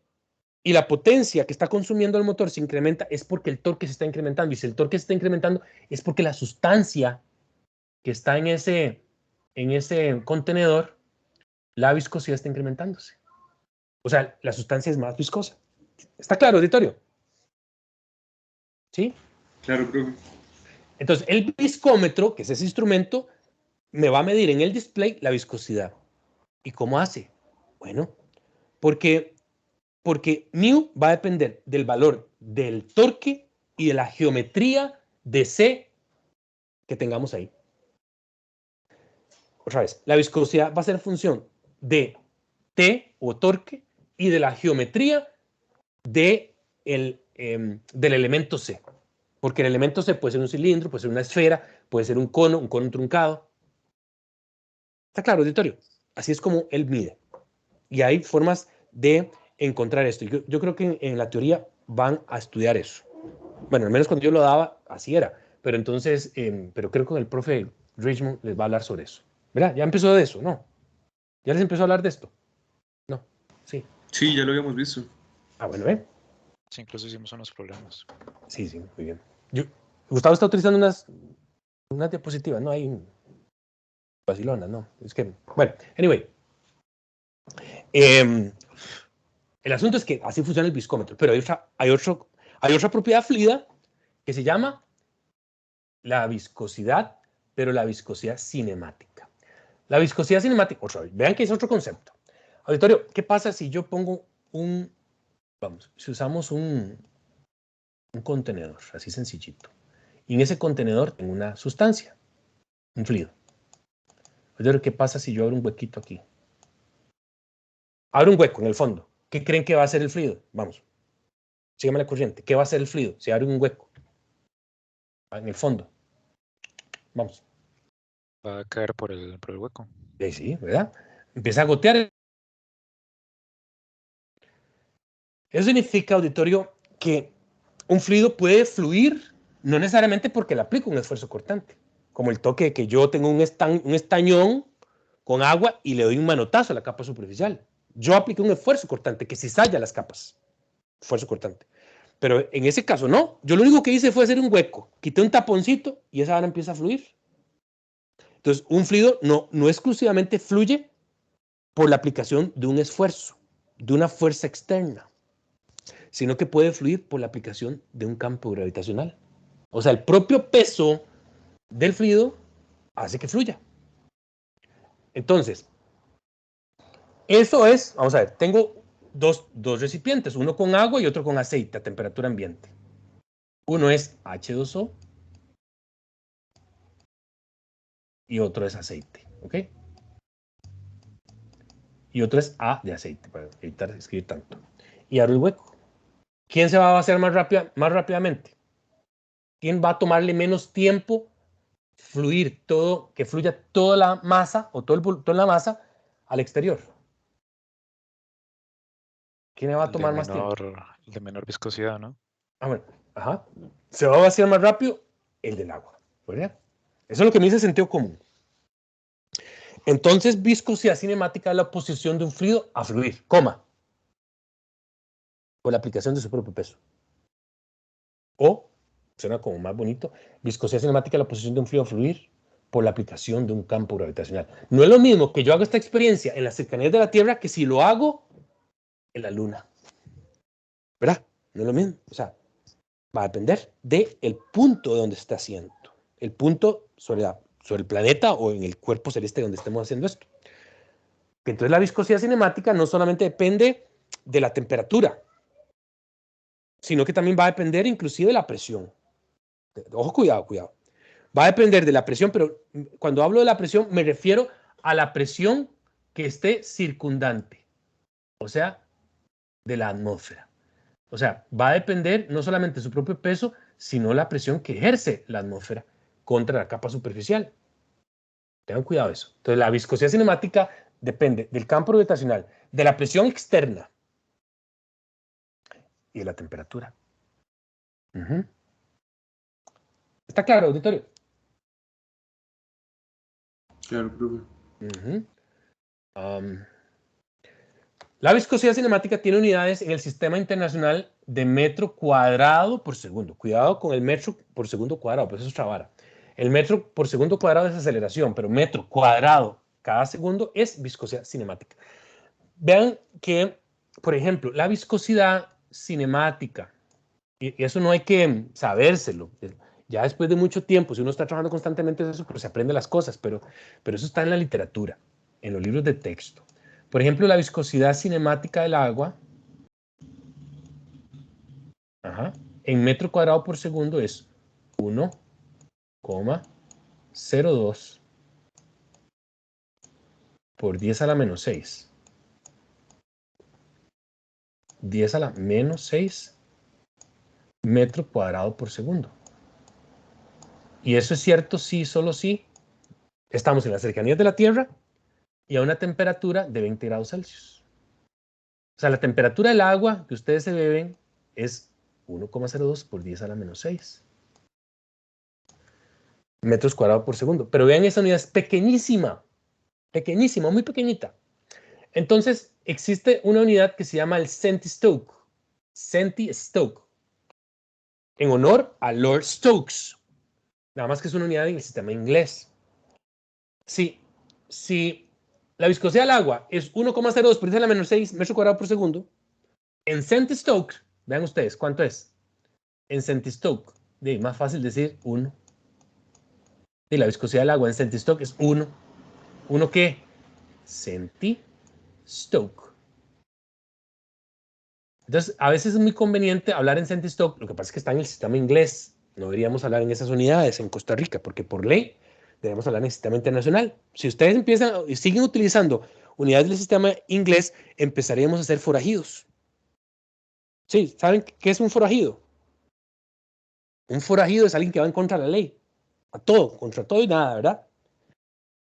y la potencia que está consumiendo el motor se incrementa, es porque el torque se está incrementando. Y si el torque se está incrementando, es porque la sustancia que está en ese contenedor, la viscosidad está incrementándose. O sea, la sustancia es más viscosa. ¿Está claro, auditorio? ¿Sí? Claro, profe. Entonces, el viscómetro, que es ese instrumento, me va a medir en el display la viscosidad. ¿Y cómo hace? Bueno, porque μ va a depender del valor del torque y de la geometría de C que tengamos ahí. Otra vez, la viscosidad va a ser función de T o torque y de la geometría del elemento C. Porque el elemento C puede ser un cilindro, puede ser una esfera, puede ser un cono truncado. ¿Está claro, auditorio? Así es como él mide. Y hay formas de encontrar esto. Yo creo que en la teoría van a estudiar eso. Bueno, al menos cuando yo lo daba, así era. Pero entonces, pero creo que el profe Richmond les va a hablar sobre eso. ¿Verdad? Ya empezó de eso, ¿no? ¿Ya les empezó a hablar de esto? No, sí. Sí, ya lo habíamos visto. Ah, bueno, ¿ven? Sí, incluso hicimos unos problemas. Sí, muy bien. Gustavo está utilizando unas diapositivas, ¿no? Hay vacilonas, ¿no? Es que, bueno, anyway. El asunto es que así funciona el viscómetro, pero hay Hay otra propiedad fluida que se llama la viscosidad, pero la viscosidad cinemática. La viscosidad cinemática, otra vez, vean que es otro concepto. Auditorio, ¿qué pasa si yo pongo si usamos un contenedor, así sencillito, y en ese contenedor tengo una sustancia, un fluido? Auditorio, ¿qué pasa si yo abro un huequito aquí? Abro un hueco en el fondo. ¿Qué creen que va a hacer el fluido? Vamos, síganme la corriente. ¿Qué va a hacer el fluido si abre un hueco en el fondo? Vamos. Va a caer por el hueco. Sí, ¿verdad? Empieza a gotear. Eso significa, auditorio, que un fluido puede fluir no necesariamente porque le aplico un esfuerzo cortante, como el toque de que yo tengo un estañón con agua y le doy un manotazo a la capa superficial. Yo apliqué un esfuerzo cortante que cizalla las capas. Esfuerzo cortante. Pero en ese caso no. Yo lo único que hice fue hacer un hueco. Quité un taponcito y esa ahora empieza a fluir. Entonces, un fluido no exclusivamente fluye por la aplicación de un esfuerzo, de una fuerza externa, sino que puede fluir por la aplicación de un campo gravitacional. O sea, el propio peso del fluido hace que fluya. Entonces, eso es, vamos a ver, tengo dos recipientes, uno con agua y otro con aceite a temperatura ambiente. Uno es H2O y otro es aceite, ¿ok? Y otro es A de aceite, para evitar escribir tanto. Y abro el hueco. ¿Quién se va a vaciar más rápidamente? ¿Quién va a tomarle menos tiempo fluir todo, que fluya toda la masa o toda la masa al exterior? ¿Quién le va a tomar más tiempo? El de menor viscosidad, ¿no? Ah, bueno, ajá. Se va a vaciar más rápido el del agua, ¿verdad? Eso es lo que me dice sentido común. Entonces, viscosidad cinemática es la oposición de un fluido a fluir, coma, por la aplicación de su propio peso. O, suena como más bonito, viscosidad cinemática es la oposición de un fluido a fluir por la aplicación de un campo gravitacional. No es lo mismo que yo haga esta experiencia en las cercanías de la Tierra que si lo hago en la Luna. ¿Verdad? No es lo mismo. O sea, va a depender del punto de donde está haciendo. El punto sobre el planeta o en el cuerpo celeste donde estemos haciendo esto. Entonces la viscosidad cinemática no solamente depende de la temperatura, sino que también va a depender inclusive de la presión. Ojo, cuidado. Va a depender de la presión, pero cuando hablo de la presión me refiero a la presión que esté circundante, o sea, de la atmósfera. O sea, va a depender no solamente de su propio peso, sino la presión que ejerce la atmósfera contra la capa superficial. Tengan cuidado de eso. Entonces, la viscosidad cinemática depende del campo gravitacional, de la presión externa y de la temperatura. ¿Está claro, auditorio? Claro, profe. La viscosidad cinemática tiene unidades en el Sistema Internacional de metro cuadrado por segundo. Cuidado con el metro por segundo cuadrado, pues eso es otra vara. El metro por segundo cuadrado es aceleración, pero metro cuadrado cada segundo es viscosidad cinemática. Vean que, por ejemplo, la viscosidad cinemática, y eso no hay que sabérselo, ya después de mucho tiempo, si uno está trabajando constantemente en eso, pues se aprende las cosas, pero eso está en la literatura, en los libros de texto. Por ejemplo, la viscosidad cinemática del agua en metro cuadrado por segundo es 1,02 por 10 a la menos 6. 10 a la menos 6 metro cuadrado por segundo. Y eso es cierto si solo si estamos en las cercanías de la Tierra y a una temperatura de 20 grados Celsius. O sea, la temperatura del agua que ustedes se beben es 1,02 por 10 a la menos 6 metros cuadrados por segundo. Pero vean, esa unidad es pequeñísima, muy pequeñita. Entonces, existe una unidad que se llama el centistoke, en honor a Lord Stokes. Nada más que es una unidad en el sistema inglés. Si la viscosidad del agua es 1,02 por 10 a la menos 6 metros cuadrados por segundo, en centistoke, vean ustedes, ¿cuánto es? en centistoke? Más fácil decir 1. Y la viscosidad del agua en centistoke es 1. ¿1 qué? Centistoke. Entonces, a veces es muy conveniente hablar en centistoke. Lo que pasa es que está en el sistema inglés. No deberíamos hablar en esas unidades en Costa Rica, porque por ley debemos hablar en el sistema internacional. Si ustedes empiezan y siguen utilizando unidades del sistema inglés, empezaremos a ser forajidos. Sí, ¿saben qué es un forajido? Un forajido es alguien que va en contra de la ley. A todo, contra todo y nada, ¿verdad?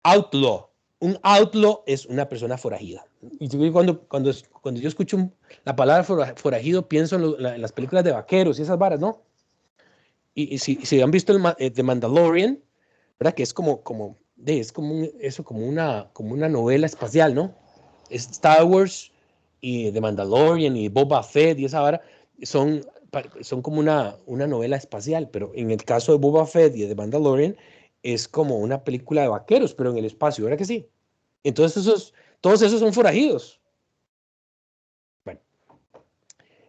Outlaw. Un outlaw es una persona forajida. Y cuando yo escucho la palabra forajido, pienso en las películas de vaqueros y esas varas, ¿no? Y si han visto The Mandalorian, ¿verdad? Que es como una novela espacial, ¿no? Es Star Wars y The Mandalorian y Boba Fett y esa vara son como una novela espacial, pero en el caso de Boba Fett y de The Mandalorian es como una película de vaqueros, pero en el espacio, ¿verdad que sí? Entonces todos esos son forajidos. Bueno,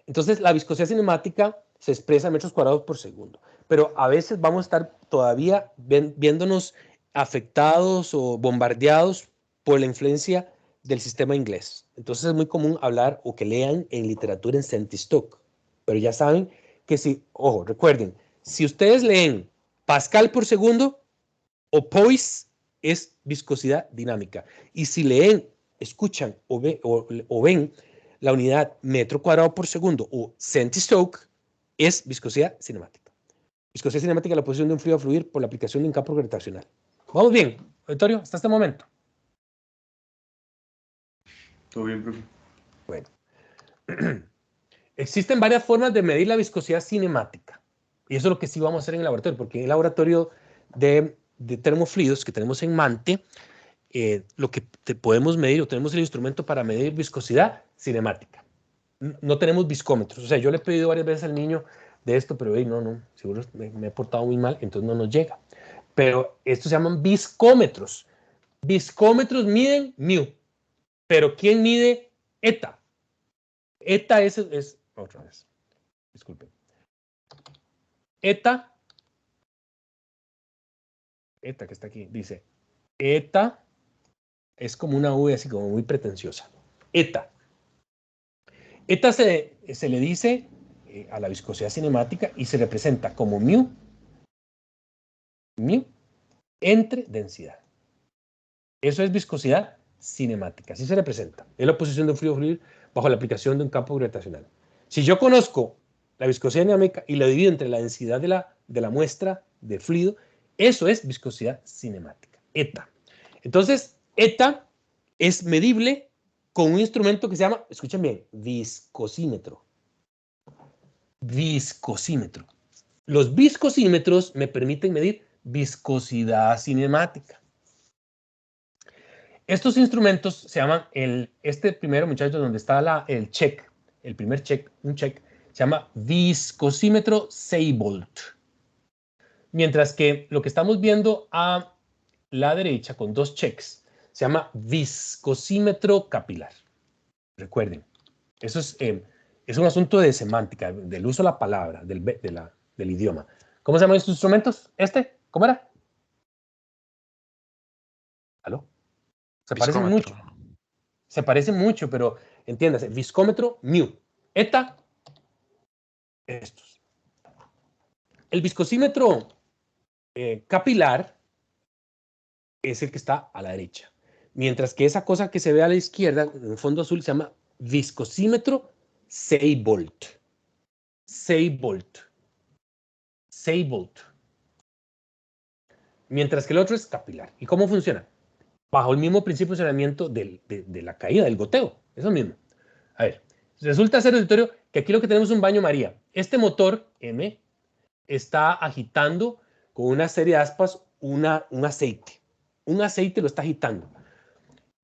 entonces la viscosidad cinemática se expresa en metros cuadrados por segundo, pero a veces vamos a estar todavía viéndonos afectados o bombardeados por la influencia del sistema inglés. Entonces es muy común hablar o que lean en literatura en centistoke, pero ya saben que ojo, recuerden, si ustedes leen Pascal por segundo o Poise es viscosidad dinámica, y si leen, escuchan o ven la unidad metro cuadrado por segundo o centistoke es viscosidad cinemática. Viscosidad cinemática es la posición de un fluido a fluir por la aplicación de un campo gravitacional. ¿Vamos bien, auditorio, hasta este momento? Todo bien, profe. Bueno. Existen varias formas de medir la viscosidad cinemática. Y eso es lo que sí vamos a hacer en el laboratorio, porque en el laboratorio de termofluidos que tenemos en Mante, lo que podemos medir, o tenemos el instrumento para medir viscosidad cinemática. No tenemos viscómetros. O sea, yo le he pedido varias veces al niño de esto, pero no, seguro me he portado muy mal, entonces no nos llega. Pero estos se llaman viscómetros. Viscómetros miden mu, pero ¿quién mide eta? Eta es otra vez, disculpen. Eta que está aquí, dice, eta es como una V así como muy pretenciosa. Eta se le dice a la viscosidad cinemática y se representa como mu entre densidad. Eso es viscosidad cinemática, así se representa. Es la posición de un fluido bajo la aplicación de un campo gravitacional. Si yo conozco la viscosidad dinámica y la divido entre la densidad de la muestra de fluido, eso es viscosidad cinemática, eta. Entonces, eta es medible con un instrumento que se llama, escuchen bien, viscosímetro. Viscosímetro. Los viscosímetros me permiten medir viscosidad cinemática. Estos instrumentos se llaman, este primero, muchachos, donde está el check, el primer check, un check, se llama viscosímetro Seibold. Mientras que lo que estamos viendo a la derecha con dos checks se llama viscosímetro capilar. Recuerden, eso es un asunto de semántica, del uso de la palabra, del idioma. ¿Cómo se llaman estos instrumentos? ¿Cómo era? ¿Aló? Se parecen mucho, pero entiéndase, viscómetro, mu. Eta, estos. El viscosímetro capilar es el que está a la derecha. Mientras que esa cosa que se ve a la izquierda, en el fondo azul, se llama viscosímetro Seibold. Seibold. Mientras que el otro es capilar. ¿Y cómo funciona? Bajo el mismo principio de funcionamiento de la caída, del goteo. Eso mismo. A ver, resulta ser, auditorio, que aquí lo que tenemos es un baño María. Este motor M está agitando con una serie de aspas un aceite. Un aceite lo está agitando.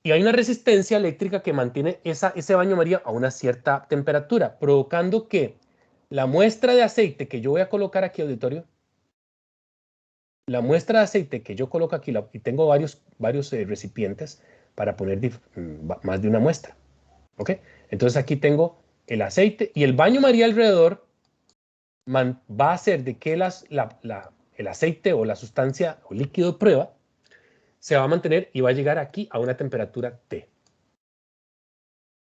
Y hay una resistencia eléctrica que mantiene ese baño María a una cierta temperatura, provocando que la muestra de aceite que yo voy a colocar aquí, auditorio, la muestra de aceite que yo coloco aquí, y tengo varios recipientes para poner más de una muestra. ¿Ok? Entonces aquí tengo el aceite y el baño María alrededor va a hacer de que el aceite o la sustancia o líquido de prueba se va a mantener y va a llegar aquí a una temperatura T.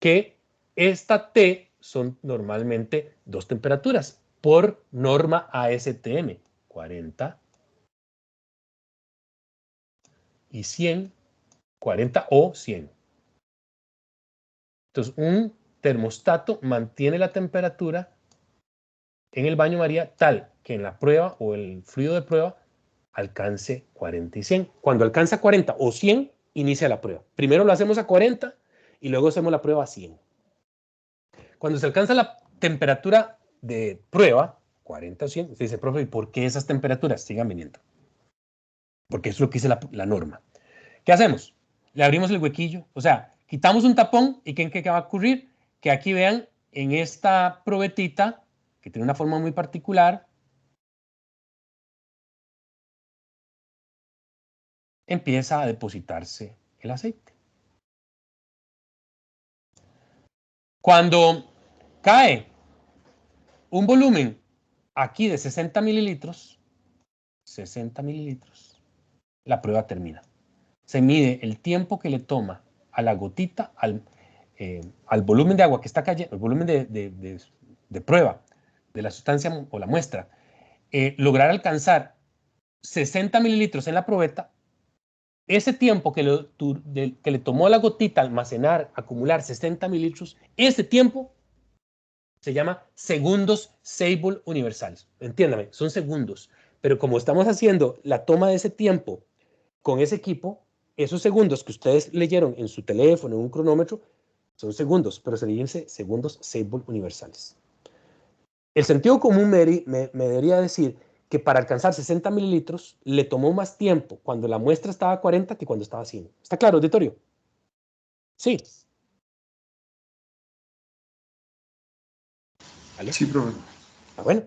Que esta T son normalmente 2 temperaturas por norma ASTM, 40 y 100, 40 o 100. Entonces, un termostato mantiene la temperatura en el baño María tal que en la prueba o el fluido de prueba alcance 40 y 100. Cuando alcanza 40 o 100, inicia la prueba. Primero lo hacemos a 40 y luego hacemos la prueba a 100. Cuando se alcanza la temperatura de prueba, 40 o 100, usted dice, profe, ¿y por qué esas temperaturas? Sigan viniendo. Porque eso es lo que dice la norma. ¿Qué hacemos? Le abrimos el huequillo, o sea, quitamos un tapón y ¿qué va a ocurrir? Que aquí vean en esta probetita, que tiene una forma muy particular, empieza a depositarse el aceite. Cuando cae un volumen aquí de 60 mililitros, la prueba termina. Se mide el tiempo que le toma a la gotita, al volumen de agua que está cayendo, el volumen de prueba de la sustancia o la muestra, lograr alcanzar 60 mililitros en la probeta. Ese tiempo que le tomó a la gotita almacenar, acumular 60 mililitros, ese tiempo se llama segundos Seibel universales. Entiéndame, son segundos. Pero como estamos haciendo la toma de ese tiempo con ese equipo, esos segundos que ustedes leyeron en su teléfono, en un cronómetro, son segundos, pero se le dice segundos Seibel universales. El sentido común me debería decir que para alcanzar 60 mililitros le tomó más tiempo cuando la muestra estaba a 40 que cuando estaba a 100. ¿Está claro, auditorio? Sí. ¿Vale? Sí, profe. Bueno.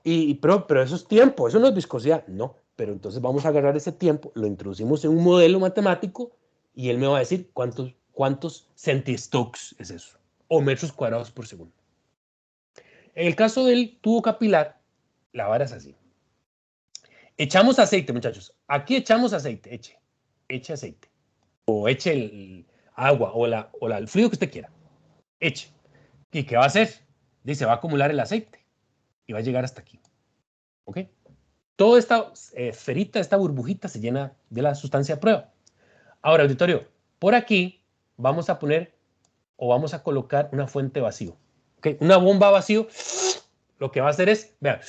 Pero eso es tiempo, eso no es viscosidad. No, pero entonces vamos a agarrar ese tiempo, lo introducimos en un modelo matemático y él me va a decir cuántos centistokes es eso, o metros cuadrados por segundo. En el caso del tubo capilar, la vara es así. Echamos aceite, muchachos. Aquí echamos aceite, eche aceite. O eche el agua o el fluido que usted quiera. Eche. ¿Y qué va a hacer? Dice, va a acumular el aceite y va a llegar hasta aquí. ¿Ok? Toda esta esferita, esta burbujita se llena de la sustancia a prueba. Ahora, auditorio, por aquí vamos a poner o vamos a colocar una fuente vacío. ¿Okay? Una bomba vacío, lo que va a hacer es, vean,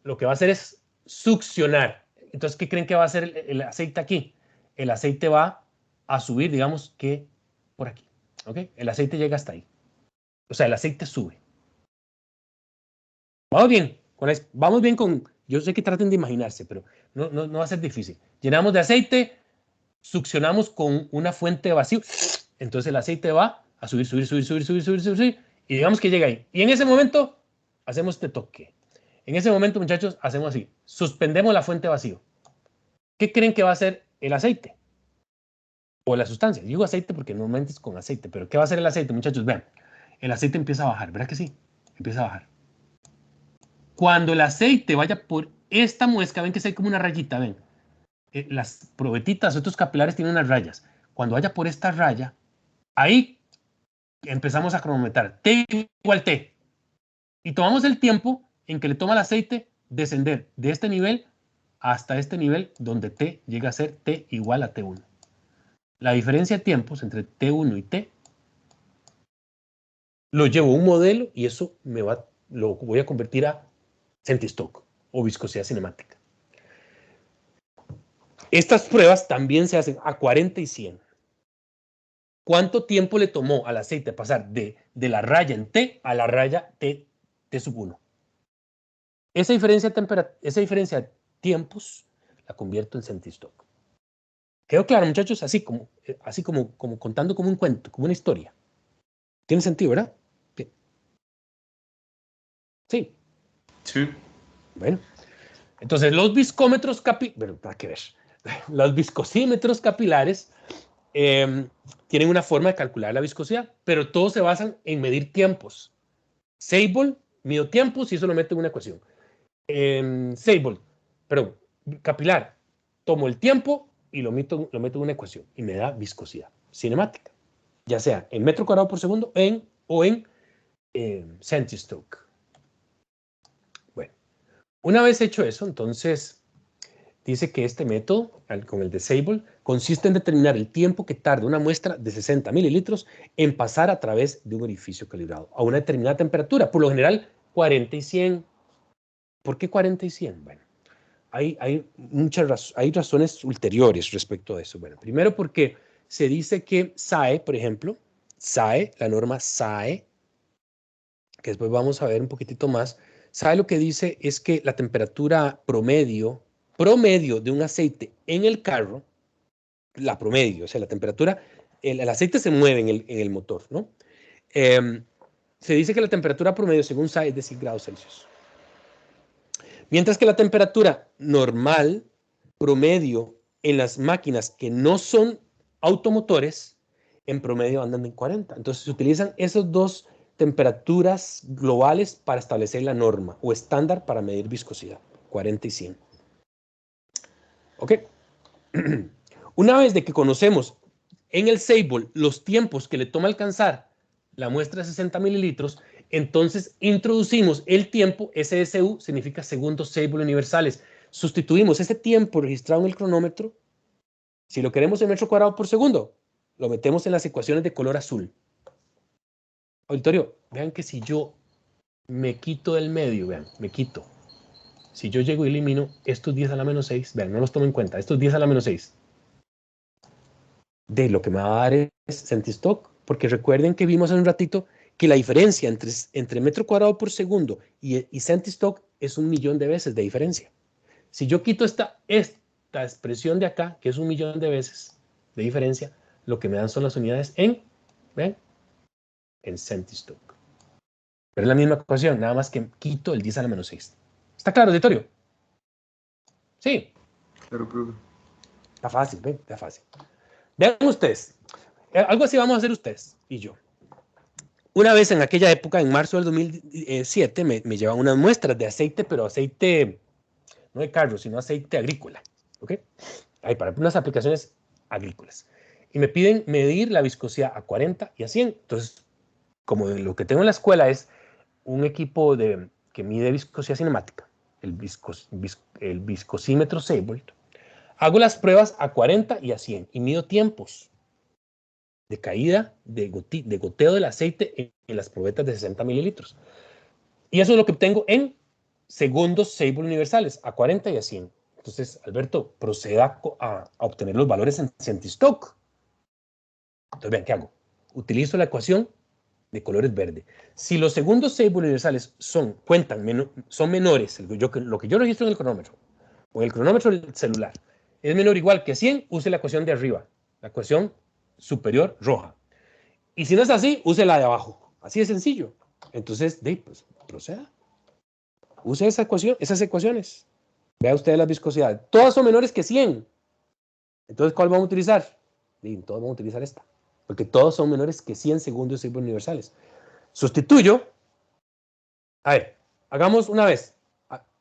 lo que va a hacer es succionar. Entonces, ¿qué creen que va a hacer el aceite aquí? El aceite va a subir, digamos que por aquí. ¿Ok? El aceite llega hasta ahí. O sea, el aceite sube. Vamos bien. Vamos bien con... Yo sé que traten de imaginarse, pero no va a ser difícil. Llenamos de aceite, succionamos con una fuente de vacío. Entonces el aceite va a subir, y digamos que llega ahí. Y en ese momento hacemos este toque. En ese momento, muchachos, hacemos así. Suspendemos la fuente de vacío. ¿Qué creen que va a hacer el aceite? O la sustancia. Digo aceite porque normalmente es con aceite, pero ¿qué va a hacer el aceite, muchachos? Vean, el aceite empieza a bajar, ¿verdad que sí? Empieza a bajar. Cuando el aceite vaya por esta muesca, ven que hay como una rayita, ven. Las probetitas, estos capilares tienen unas rayas. Cuando vaya por esta raya, ahí empezamos a cronometrar. T igual T. Y tomamos el tiempo en que le toma el aceite descender de este nivel hasta este nivel donde T llega a ser T igual a T1. La diferencia de tiempos entre T1 y T lo llevo a un modelo y eso lo voy a convertir a centistoke o viscosidad cinemática. Estas pruebas también se hacen a 40 y 100. ¿Cuánto tiempo le tomó al aceite pasar de la raya en T a la raya T sub 1? Esa diferencia de tiempos la convierto en centistoke. ¿Quedó claro, muchachos? Así como contando como un cuento, como una historia. ¿Tiene sentido, verdad? Bien. Sí. Sí. Bueno. Entonces, los viscómetros capilares, ¿para qué ver? Los viscosímetros capilares tienen una forma de calcular la viscosidad, pero todos se basan en medir tiempos. Seibel Mido tiempos y eso lo meto en una ecuación. Capilar, tomo el tiempo y lo meto en una ecuación y me da viscosidad cinemática, ya sea en metro cuadrado por segundo o en centistoke. Bueno, una vez hecho eso, entonces dice que este método, con el de Sable, consiste en determinar el tiempo que tarda una muestra de 60 mililitros en pasar a través de un orificio calibrado a una determinada temperatura, por lo general 40 y 100. ¿Por qué 40 y 100? Bueno, hay razones ulteriores respecto a eso. Bueno, primero porque se dice que SAE, por ejemplo, la norma SAE, que después vamos a ver un poquitito más, SAE lo que dice es que la temperatura promedio de un aceite en el carro, la promedio, o sea, la temperatura, el aceite se mueve en el motor, ¿no? Se dice que la temperatura promedio según SAE es de 100 grados Celsius. Mientras que la temperatura normal, promedio, en las máquinas que no son automotores, en promedio andan en 40. Entonces se utilizan esas dos temperaturas globales para establecer la norma o estándar para medir viscosidad, 40 y 100. ¿Ok? Una vez de que conocemos en el Sable los tiempos que le toma alcanzar la muestra de 60 mililitros, entonces introducimos el tiempo, SSU significa segundos Sable universales. Sustituimos ese tiempo registrado en el cronómetro. Si lo queremos en metro cuadrado por segundo, lo metemos en las ecuaciones de color azul. Auditorio, vean que si yo me quito del medio, vean, me quito. Si yo llego y elimino estos 10 a la menos 6, vean, no los tomo en cuenta, estos 10 a la menos 6. De lo que me va a dar es centistoke, porque recuerden que vimos hace un ratito que la diferencia entre metro cuadrado por segundo y centistoke es 1.000.000 de veces de diferencia. Si yo quito esta expresión de acá, que es 1.000.000 de veces de diferencia, lo que me dan son las unidades ¿ven? En centistoke. Pero es la misma ecuación, nada más que quito el 10 a la menos 6. ¿Está claro, auditorio? Sí. Claro, profe. Está fácil, ¿ven? Está fácil. Vean ustedes, algo así vamos a hacer ustedes y yo. Una vez en aquella época, en marzo del 2007, me llevan unas muestras de aceite, pero aceite, no de carro, sino aceite agrícola, ¿ok? Ahí para unas aplicaciones agrícolas. Y me piden medir la viscosidad a 40 y a 100. Entonces, como lo que tengo en la escuela es un equipo que mide viscosidad cinemática, el viscosímetro Sable, hago las pruebas a 40 y a 100 y mido tiempos de caída, de goteo del aceite en las probetas de 60 mililitros. Y eso es lo que obtengo en segundos Sable universales, a 40 y a 100. Entonces, Alberto, proceda a obtener los valores en centistoke. Entonces, vean, ¿qué hago? Utilizo la ecuación de colores verde. Si los segundos Sable universales son menores, lo que yo registro en el cronómetro, o en el cronómetro del celular, es menor o igual que 100, use la ecuación de arriba, la ecuación superior roja. Y si no es así, use la de abajo. Así de sencillo. Entonces, pues, proceda. Use esas ecuaciones. Vea usted las viscosidades. Todas son menores que 100. Entonces, ¿cuál vamos a utilizar? Todos vamos a utilizar esta. Porque todos son menores que 100 segundos universales. Sustituyo. A ver, hagamos una vez.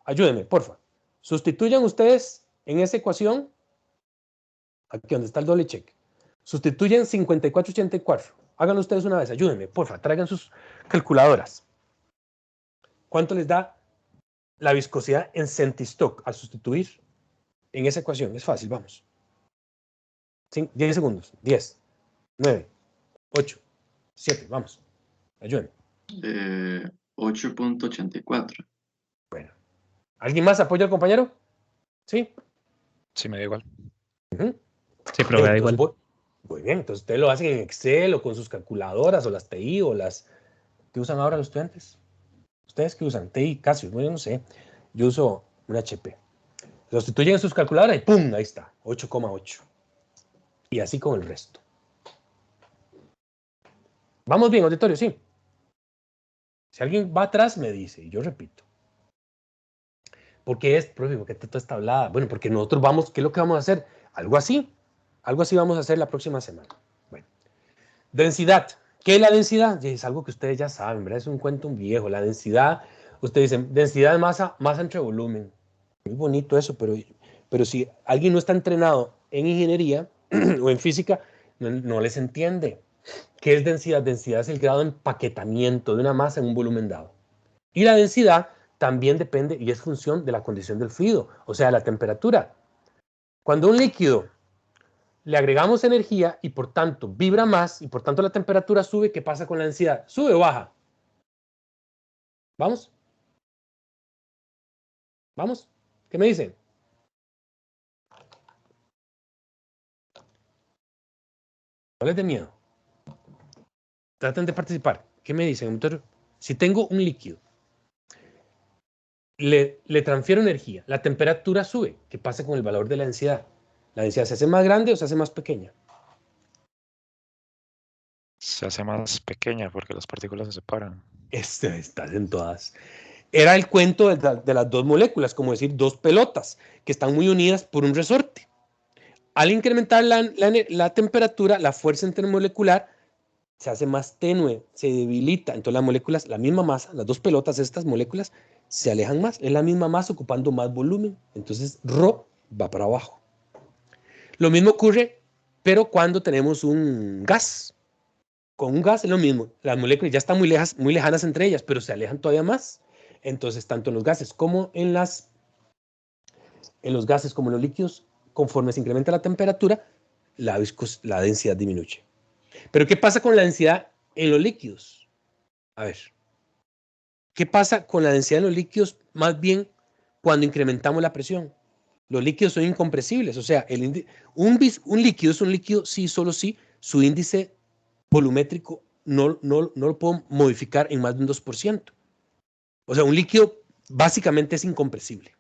Ayúdenme, porfa. Sustituyan ustedes en esa ecuación, aquí donde está el doble check. Sustituyen 5484. Háganlo ustedes una vez, ayúdenme, porfa, traigan sus calculadoras. ¿Cuánto les da la viscosidad en centistoke al sustituir en esa ecuación? Es fácil, vamos. 10 segundos. 10, 9, 8, 7, vamos. Ayúdenme. 8.84. Bueno. ¿Alguien más apoya al compañero? ¿Sí? Sí, me da igual. Sí, pero da igual. Muy bien, entonces ustedes lo hacen en Excel o con sus calculadoras o las TI o las que usan ahora los estudiantes. ¿Ustedes qué usan? TI, Casio, yo no sé. Yo uso un HP. Lo sustituyen en sus calculadoras y ¡pum! Ahí está, 8,8. Y así con el resto. ¿Vamos bien, auditorio? Sí. Si alguien va atrás, me dice, y yo repito. ¿Por qué profe, por qué toda esta hablada? Bueno, porque nosotros vamos, ¿qué es lo que vamos a hacer? Algo así vamos a hacer la próxima semana. Bueno, densidad. ¿Qué es la densidad? Es algo que ustedes ya saben, ¿verdad? Es un cuento viejo. La densidad, ustedes dicen, densidad de masa, masa entre volumen. Muy bonito eso, pero si alguien no está entrenado en ingeniería o en física, no les entiende. ¿Qué es densidad? Densidad es el grado de empaquetamiento de una masa en un volumen dado. Y la densidad también depende y es función de la condición del fluido, o sea, la temperatura. Cuando un líquido le agregamos energía y por tanto vibra más y por tanto la temperatura sube, ¿qué pasa con la densidad? ¿Sube o baja? ¿Vamos? ¿Vamos? ¿Qué me dicen? No les dé miedo. Traten de participar. ¿Qué me dicen? Entonces, si tengo un líquido, le transfiero energía, la temperatura sube. ¿Qué pasa con el valor de la densidad? ¿La densidad se hace más grande o se hace más pequeña? Se hace más pequeña porque las partículas se separan. Estás en todas. Era el cuento de las dos moléculas, como decir dos pelotas que están muy unidas por un resorte. Al incrementar la temperatura, la fuerza intermolecular se hace más tenue, se debilita. Entonces las moléculas, la misma masa, las dos pelotas, estas moléculas, se alejan más. Es la misma masa ocupando más volumen. Entonces Rho va para abajo. Lo mismo ocurre, pero cuando tenemos un gas. Con un gas es lo mismo. Las moléculas ya están muy lejanas entre ellas, pero se alejan todavía más. Entonces, tanto en los gases como en los gases como en los líquidos, conforme se incrementa la temperatura, la densidad disminuye. Pero ¿qué pasa con la densidad en los líquidos? A ver, ¿qué pasa con la densidad en los líquidos? Más bien cuando incrementamos la presión. Los líquidos son incompresibles, o sea, un líquido es un líquido sí, solo sí, su índice volumétrico no lo puedo modificar en más de un 2%. O sea, un líquido básicamente es incompresible.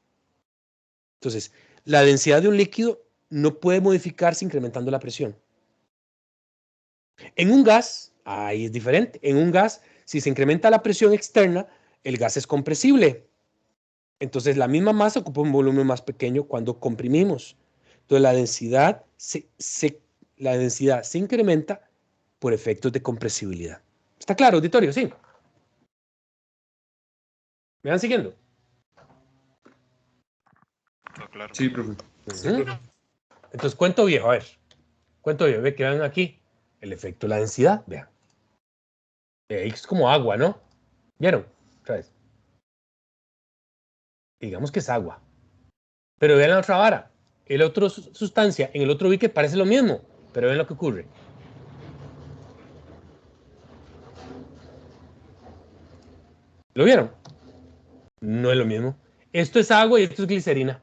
Entonces, la densidad de un líquido no puede modificarse incrementando la presión. En un gas, ahí es diferente. En un gas, si se incrementa la presión externa, el gas es compresible. Entonces, la misma masa ocupa un volumen más pequeño cuando comprimimos. Entonces, la densidad se incrementa por efectos de compresibilidad. ¿Está claro, auditorio? Sí. ¿Me van siguiendo? Claro. Sí, profe. Entonces, cuento viejo, a ver. Cuento viejo, ve que vean aquí el efecto de la densidad, vean. Es como agua, ¿no? ¿Vieron? Otra vez. Digamos que es agua. Pero vean la otra vara. La otra sustancia en el otro bique parece lo mismo, pero vean lo que ocurre. ¿Lo vieron? No es lo mismo. Esto es agua y esto es glicerina.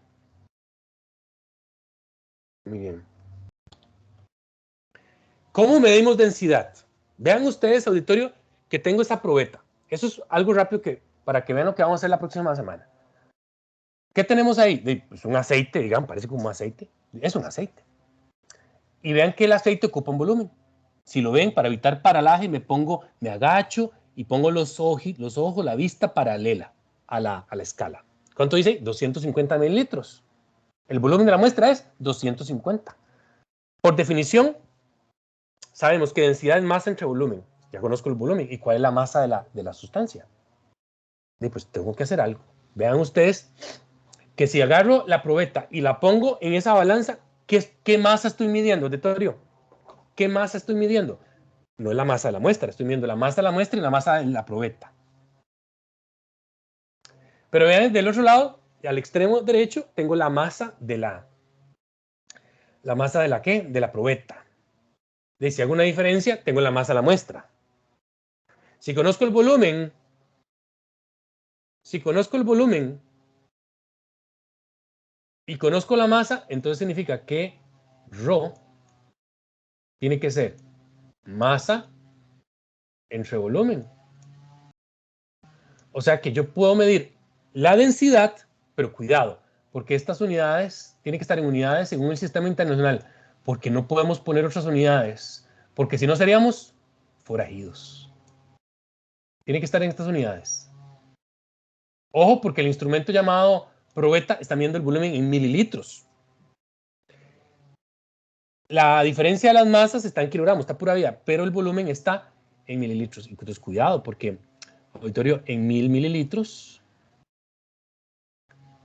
Muy bien. ¿Cómo medimos densidad? Vean ustedes, auditorio, que tengo esta probeta. Eso es algo rápido para que vean lo que vamos a hacer la próxima semana. ¿Qué tenemos ahí? Pues un aceite, digamos, parece como un aceite. Es un aceite. Y vean que el aceite ocupa un volumen. Si lo ven, para evitar paralaje, me agacho y pongo los ojos, la vista paralela a la escala. ¿Cuánto dice? 250 mililitros. El volumen de la muestra es 250. Por definición, sabemos que densidad es masa entre volumen. Ya conozco el volumen. ¿Y cuál es la masa de la sustancia? Pues tengo que hacer algo. Vean ustedes que si agarro la probeta y la pongo en esa balanza, ¿qué masa estoy midiendo, auditorio? ¿Qué masa estoy midiendo? No es la masa de la muestra, estoy midiendo la masa de la muestra y la masa de la probeta. Pero vean, del otro lado, al extremo derecho, tengo la masa de la ¿qué? De la probeta. Y si hago una diferencia, tengo la masa de la muestra. Si conozco el volumen y conozco la masa, entonces significa que Rho tiene que ser masa entre volumen. O sea que yo puedo medir la densidad, pero cuidado, porque estas unidades tienen que estar en unidades según el sistema internacional, porque no podemos poner otras unidades, porque si no seríamos forajidos. Tiene que estar en estas unidades. Ojo, porque el instrumento llamado probeta está midiendo el volumen en mililitros. La diferencia de las masas está en kilogramos, está pura vida, pero el volumen está en mililitros. Entonces, cuidado, porque, auditorio, en 1000 mililitros,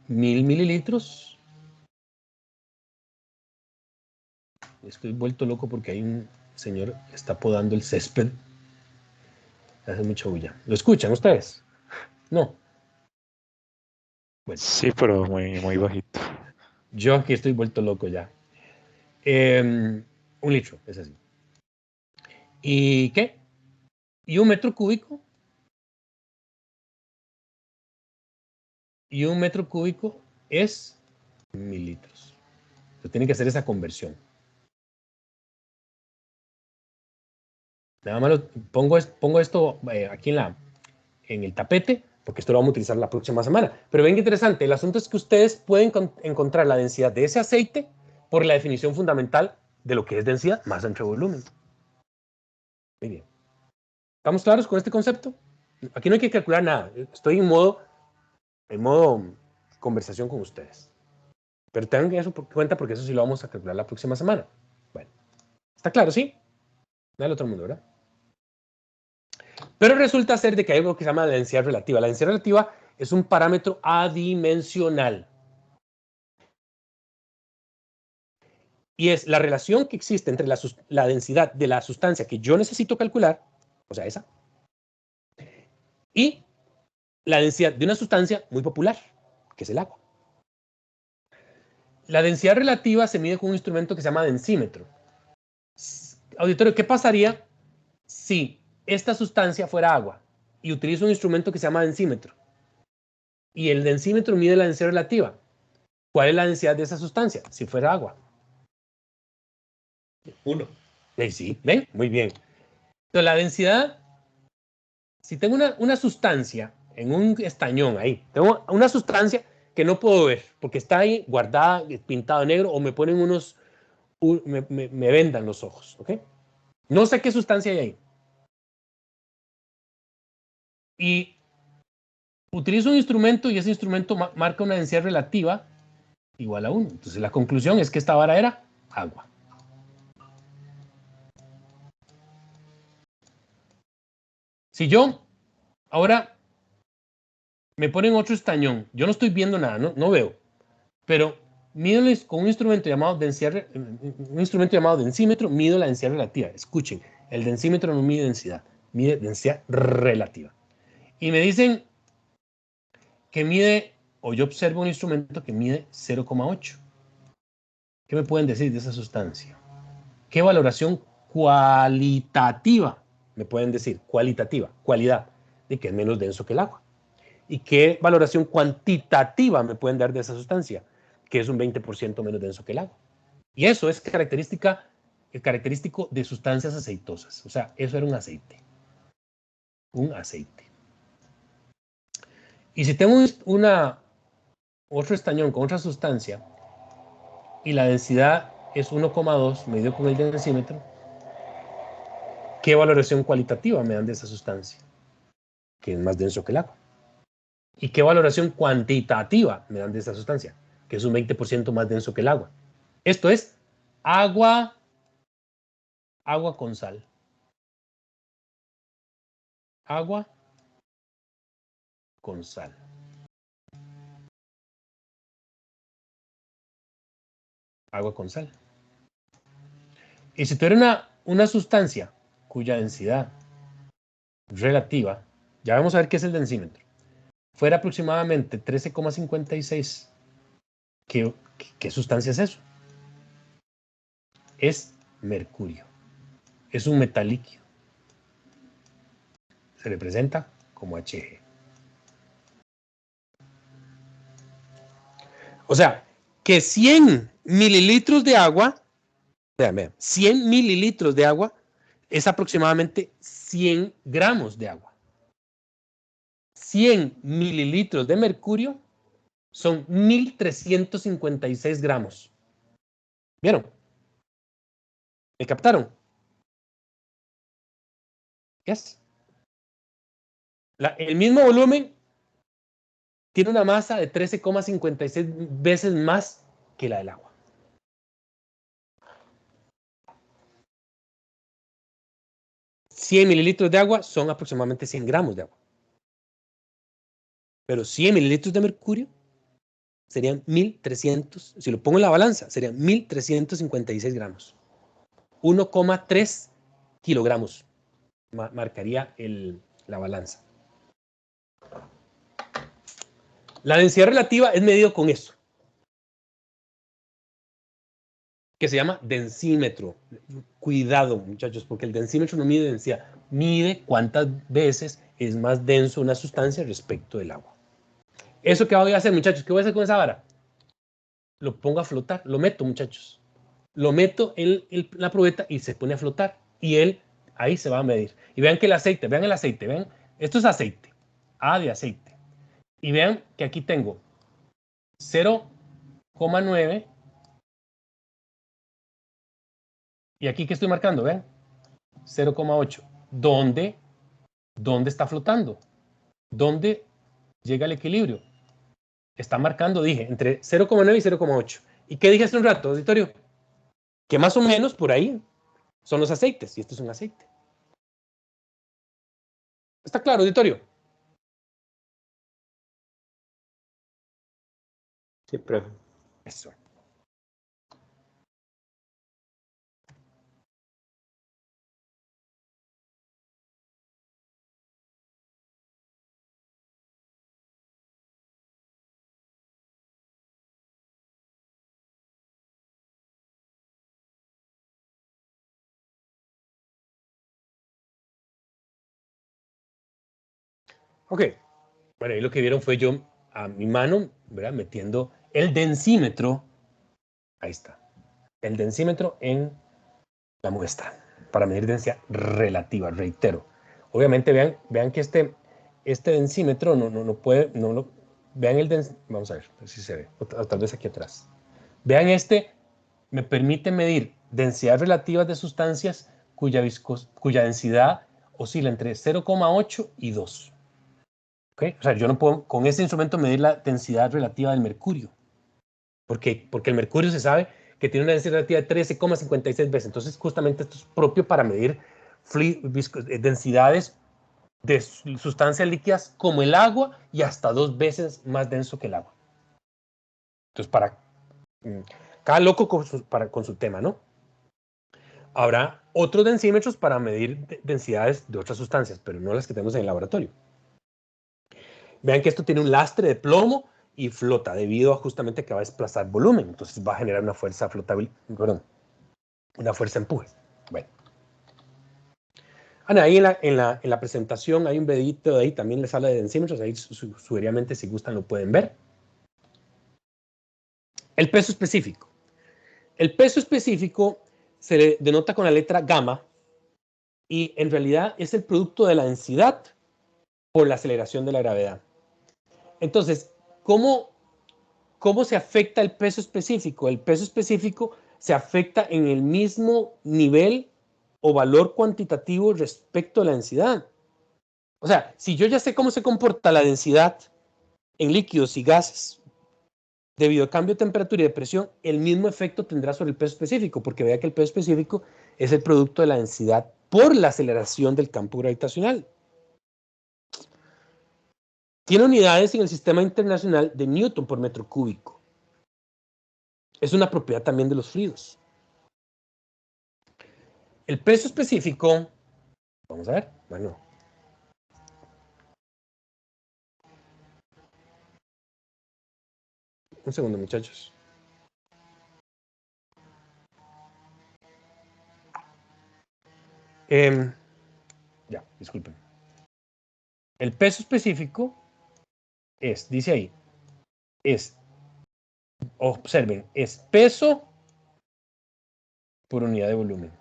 1000 mililitros, estoy vuelto loco porque hay un señor que está podando el césped. Hace mucha bulla. ¿Lo escuchan ustedes? No. Bueno, Sí, pero muy, muy bajito. yo aquí estoy vuelto loco ya. 1 litro, es así. ¿Y qué? ¿Y 1 metro cúbico? Y 1 metro cúbico es mililitros. Entonces tienen que hacer esa conversión. Nada más pongo esto aquí en el tapete, porque esto lo vamos a utilizar la próxima semana. Pero ven qué interesante, el asunto es que ustedes pueden encontrar la densidad de ese aceite por la definición fundamental de lo que es densidad, masa entre volumen. Muy bien. ¿Estamos claros con este concepto? Aquí no hay que calcular nada. Estoy en modo conversación con ustedes. Pero tengan eso por cuenta porque eso sí lo vamos a calcular la próxima semana. Bueno, ¿está claro, sí? No del otro mundo, ¿verdad? Pero resulta ser de que hay algo que se llama la densidad relativa. La densidad relativa es un parámetro adimensional. Y es la relación que existe entre la densidad de la sustancia que yo necesito calcular, o sea, esa, y la densidad de una sustancia muy popular, que es el agua. La densidad relativa se mide con un instrumento que se llama densímetro. Auditorio, ¿qué pasaría si esta sustancia fuera agua y utilizo un instrumento que se llama densímetro? Y el densímetro mide la densidad relativa. ¿Cuál es la densidad de esa sustancia si fuera agua? 1. Sí, ¿ven? Muy bien. Entonces, la densidad, si tengo una sustancia en un estañón ahí, tengo una sustancia que no puedo ver porque está ahí guardada, pintado de negro, o me ponen me vendan los ojos, ¿ok? No sé qué sustancia hay ahí. Y utilizo un instrumento y ese instrumento marca una densidad relativa igual a 1. Entonces la conclusión es que esta vara era agua. Si yo ahora me ponen otro estañón, yo no estoy viendo nada, no veo, pero mídoles con un instrumento llamado densímetro, mido la densidad relativa. Escuchen, el densímetro no mide densidad, mide densidad relativa. Y me dicen que mide, o yo observo un instrumento que mide 0,8. ¿Qué me pueden decir de esa sustancia? ¿Qué valoración cualitativa me pueden decir? Cualitativa, cualidad, de que es menos denso que el agua. ¿Y qué valoración cuantitativa me pueden dar de esa sustancia? Que es un 20% menos denso que el agua. Y eso es característico de sustancias aceitosas. O sea, eso era un aceite. Un aceite. Y si tengo otro estañón con otra sustancia y la densidad es 1,2 medido con el densímetro, ¿qué valoración cualitativa me dan de esa sustancia? Que es más denso que el agua. ¿Y qué valoración cuantitativa me dan de esa sustancia? Que es un 20% más denso que el agua. Esto es agua con sal. Agua con sal. Agua con sal. Y si tuviera una sustancia cuya densidad relativa, ya vamos a ver qué es el densímetro, fuera aproximadamente 13,56, ¿qué sustancia es eso? Es mercurio. Es un metal líquido. Se le presenta como Hg. O sea, que 100 mililitros de agua, vean, 100 mililitros de agua es aproximadamente 100 gramos de agua. 100 mililitros de mercurio son 1.356 gramos. ¿Vieron? ¿Me captaron? Yes. El mismo volumen tiene una masa de 13,56 veces más que la del agua. 100 mililitros de agua son aproximadamente 100 gramos de agua. Pero 100 mililitros de mercurio serían 1300, si lo pongo en la balanza, serían 1356 gramos. 1,3 kilogramos marcaría la balanza. La densidad relativa es medido con eso, que se llama densímetro. Cuidado, muchachos, porque el densímetro no mide densidad, mide cuántas veces es más denso una sustancia respecto del agua. ¿Eso qué voy a hacer, muchachos? ¿Qué voy a hacer con esa vara? Lo pongo a flotar, lo meto, muchachos. Lo meto en la probeta y se pone a flotar. Y ahí se va a medir. Y vean que el aceite, vean el aceite, vean, esto es aceite, A de aceite. Y vean que aquí tengo 0,9. Y aquí que estoy marcando, vean, 0,8. ¿Dónde está flotando? ¿Dónde llega el equilibrio? Está marcando, dije, entre 0,9 y 0,8. ¿Y qué dije hace un rato, auditorio? Que más o menos por ahí son los aceites. Y esto es un aceite. ¿Está claro, auditorio? Sí, profe. Eso. Ok. Bueno, ahí lo que vieron fue yo a mi mano, ¿verdad? Metiendo el densímetro. Ahí está. El densímetro en la muestra para medir densidad relativa, reitero. Obviamente vean que este densímetro no puede, vean vamos a ver si se ve, o tal vez aquí atrás. Vean me permite medir densidad relativa de sustancias cuya densidad oscila entre 0,8 y 2. ¿Okay? O sea, yo no puedo con este instrumento medir la densidad relativa del mercurio. Porque el mercurio se sabe que tiene una densidad relativa de 13,56 veces. Entonces, justamente esto es propio para medir densidades de sustancias líquidas como el agua y hasta 2 veces más denso que el agua. Entonces, cada loco con su tema, ¿no? Habrá otros densímetros para medir densidades de otras sustancias, pero no las que tenemos en el laboratorio. Vean que esto tiene un lastre de plomo y flota debido a justamente que va a desplazar volumen. Entonces va a generar una fuerza una fuerza empuje. Bueno. Ahí en la presentación hay un videito de ahí, también les habla de densímetros, ahí sugeridamente si gustan lo pueden ver. El peso específico. El peso específico se le denota con la letra gamma y en realidad es el producto de la densidad por la aceleración de la gravedad. Entonces, ¿cómo se afecta el peso específico? El peso específico se afecta en el mismo nivel o valor cuantitativo respecto a la densidad. O sea, si yo ya sé cómo se comporta la densidad en líquidos y gases debido al cambio de temperatura y de presión, el mismo efecto tendrá sobre el peso específico, porque vea que el peso específico es el producto de la densidad por la aceleración del campo gravitacional. Tiene unidades en el sistema internacional de Newton por metro cúbico. Es una propiedad también de los fluidos. El peso específico, vamos a ver, bueno. Un segundo, muchachos. Ya, disculpen. El peso específico dice ahí, observen, es peso por unidad de volumen.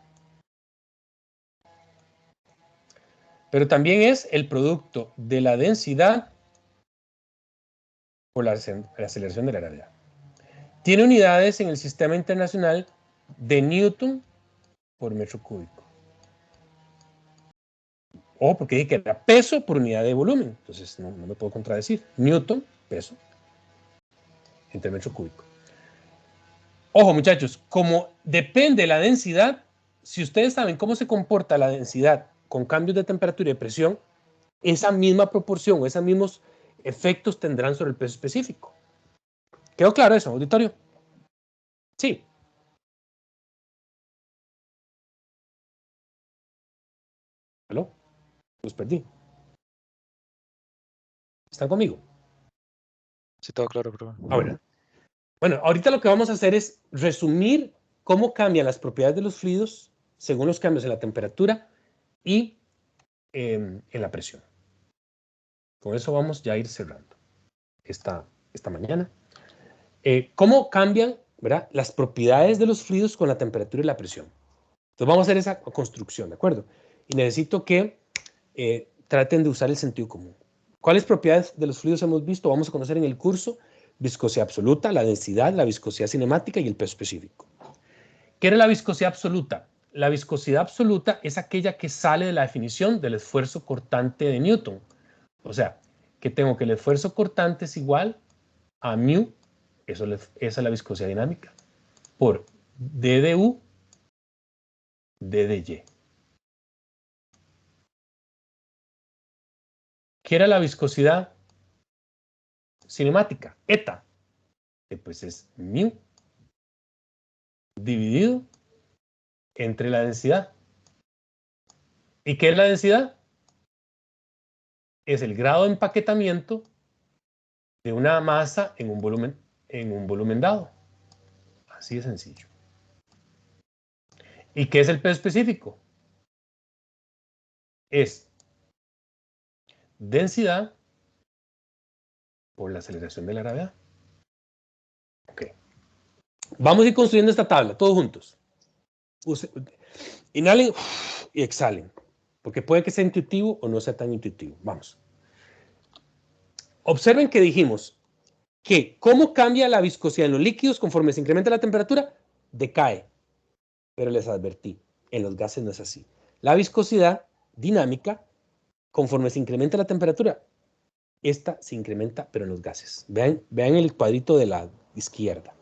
Pero también es el producto de la densidad por la aceleración de la gravedad. Tiene unidades en el sistema internacional de Newton por metro cúbico. O porque dije que era peso por unidad de volumen. Entonces no me puedo contradecir. Newton, peso, entre metro cúbico. Ojo, muchachos, como depende de la densidad, si ustedes saben cómo se comporta la densidad con cambios de temperatura y de presión, esa misma proporción o esos mismos efectos tendrán sobre el peso específico. ¿Quedó claro eso, auditorio? Sí. ¿Aló? Los perdí. ¿Están conmigo? Sí, todo claro, profe. Bueno, ahorita lo que vamos a hacer es resumir cómo cambian las propiedades de los fluidos según los cambios en la temperatura y en la presión. Con eso vamos ya a ir cerrando esta mañana. ¿Cómo cambian, ¿verdad?, las propiedades de los fluidos con la temperatura y la presión? Entonces vamos a hacer esa construcción, ¿de acuerdo? Y necesito que traten de usar el sentido común. ¿Cuáles propiedades de los fluidos hemos visto? Vamos a conocer en el curso: viscosidad absoluta, la densidad, la viscosidad cinemática y el peso específico. ¿Qué era la viscosidad absoluta? La viscosidad absoluta es aquella que sale de la definición del esfuerzo cortante de Newton. O sea, que tengo que el esfuerzo cortante es igual a mu, esa es la viscosidad dinámica, por d de u, d de y. ¿Qué era la viscosidad cinemática? Eta, que pues es mu dividido entre la densidad. ¿Y qué es la densidad? Es el grado de empaquetamiento de una masa en un volumen dado. Así de sencillo. ¿Y qué es el peso específico? Es densidad por la aceleración de la gravedad. Ok. Vamos a ir construyendo esta tabla, todos juntos. Inhalen y exhalen, porque puede que sea intuitivo o no sea tan intuitivo. Vamos. Observen que dijimos que cómo cambia la viscosidad en los líquidos conforme se incrementa la temperatura, decae. Pero les advertí, en los gases no es así. La viscosidad dinámica, conforme se incrementa la temperatura, esta se incrementa, pero en los gases. Vean el cuadrito de la izquierda.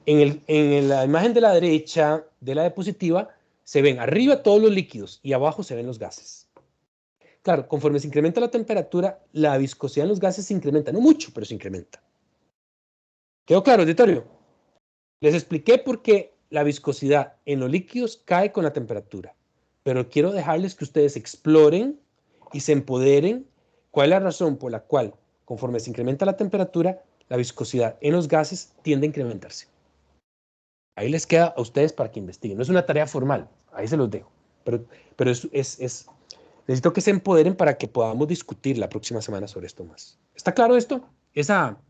En la imagen de la derecha, de la diapositiva, se ven arriba todos los líquidos y abajo se ven los gases. Claro, conforme se incrementa la temperatura, la viscosidad en los gases se incrementa. No mucho, pero se incrementa. ¿Quedó claro, auditorio? Les expliqué por qué la viscosidad en los líquidos cae con la temperatura. Pero quiero dejarles que ustedes exploren y se empoderen cuál es la razón por la cual, conforme se incrementa la temperatura, la viscosidad en los gases tiende a incrementarse. Ahí les queda a ustedes para que investiguen. No es una tarea formal, ahí se los dejo. Pero necesito que se empoderen para que podamos discutir la próxima semana sobre esto más. ¿Está claro esto? Esa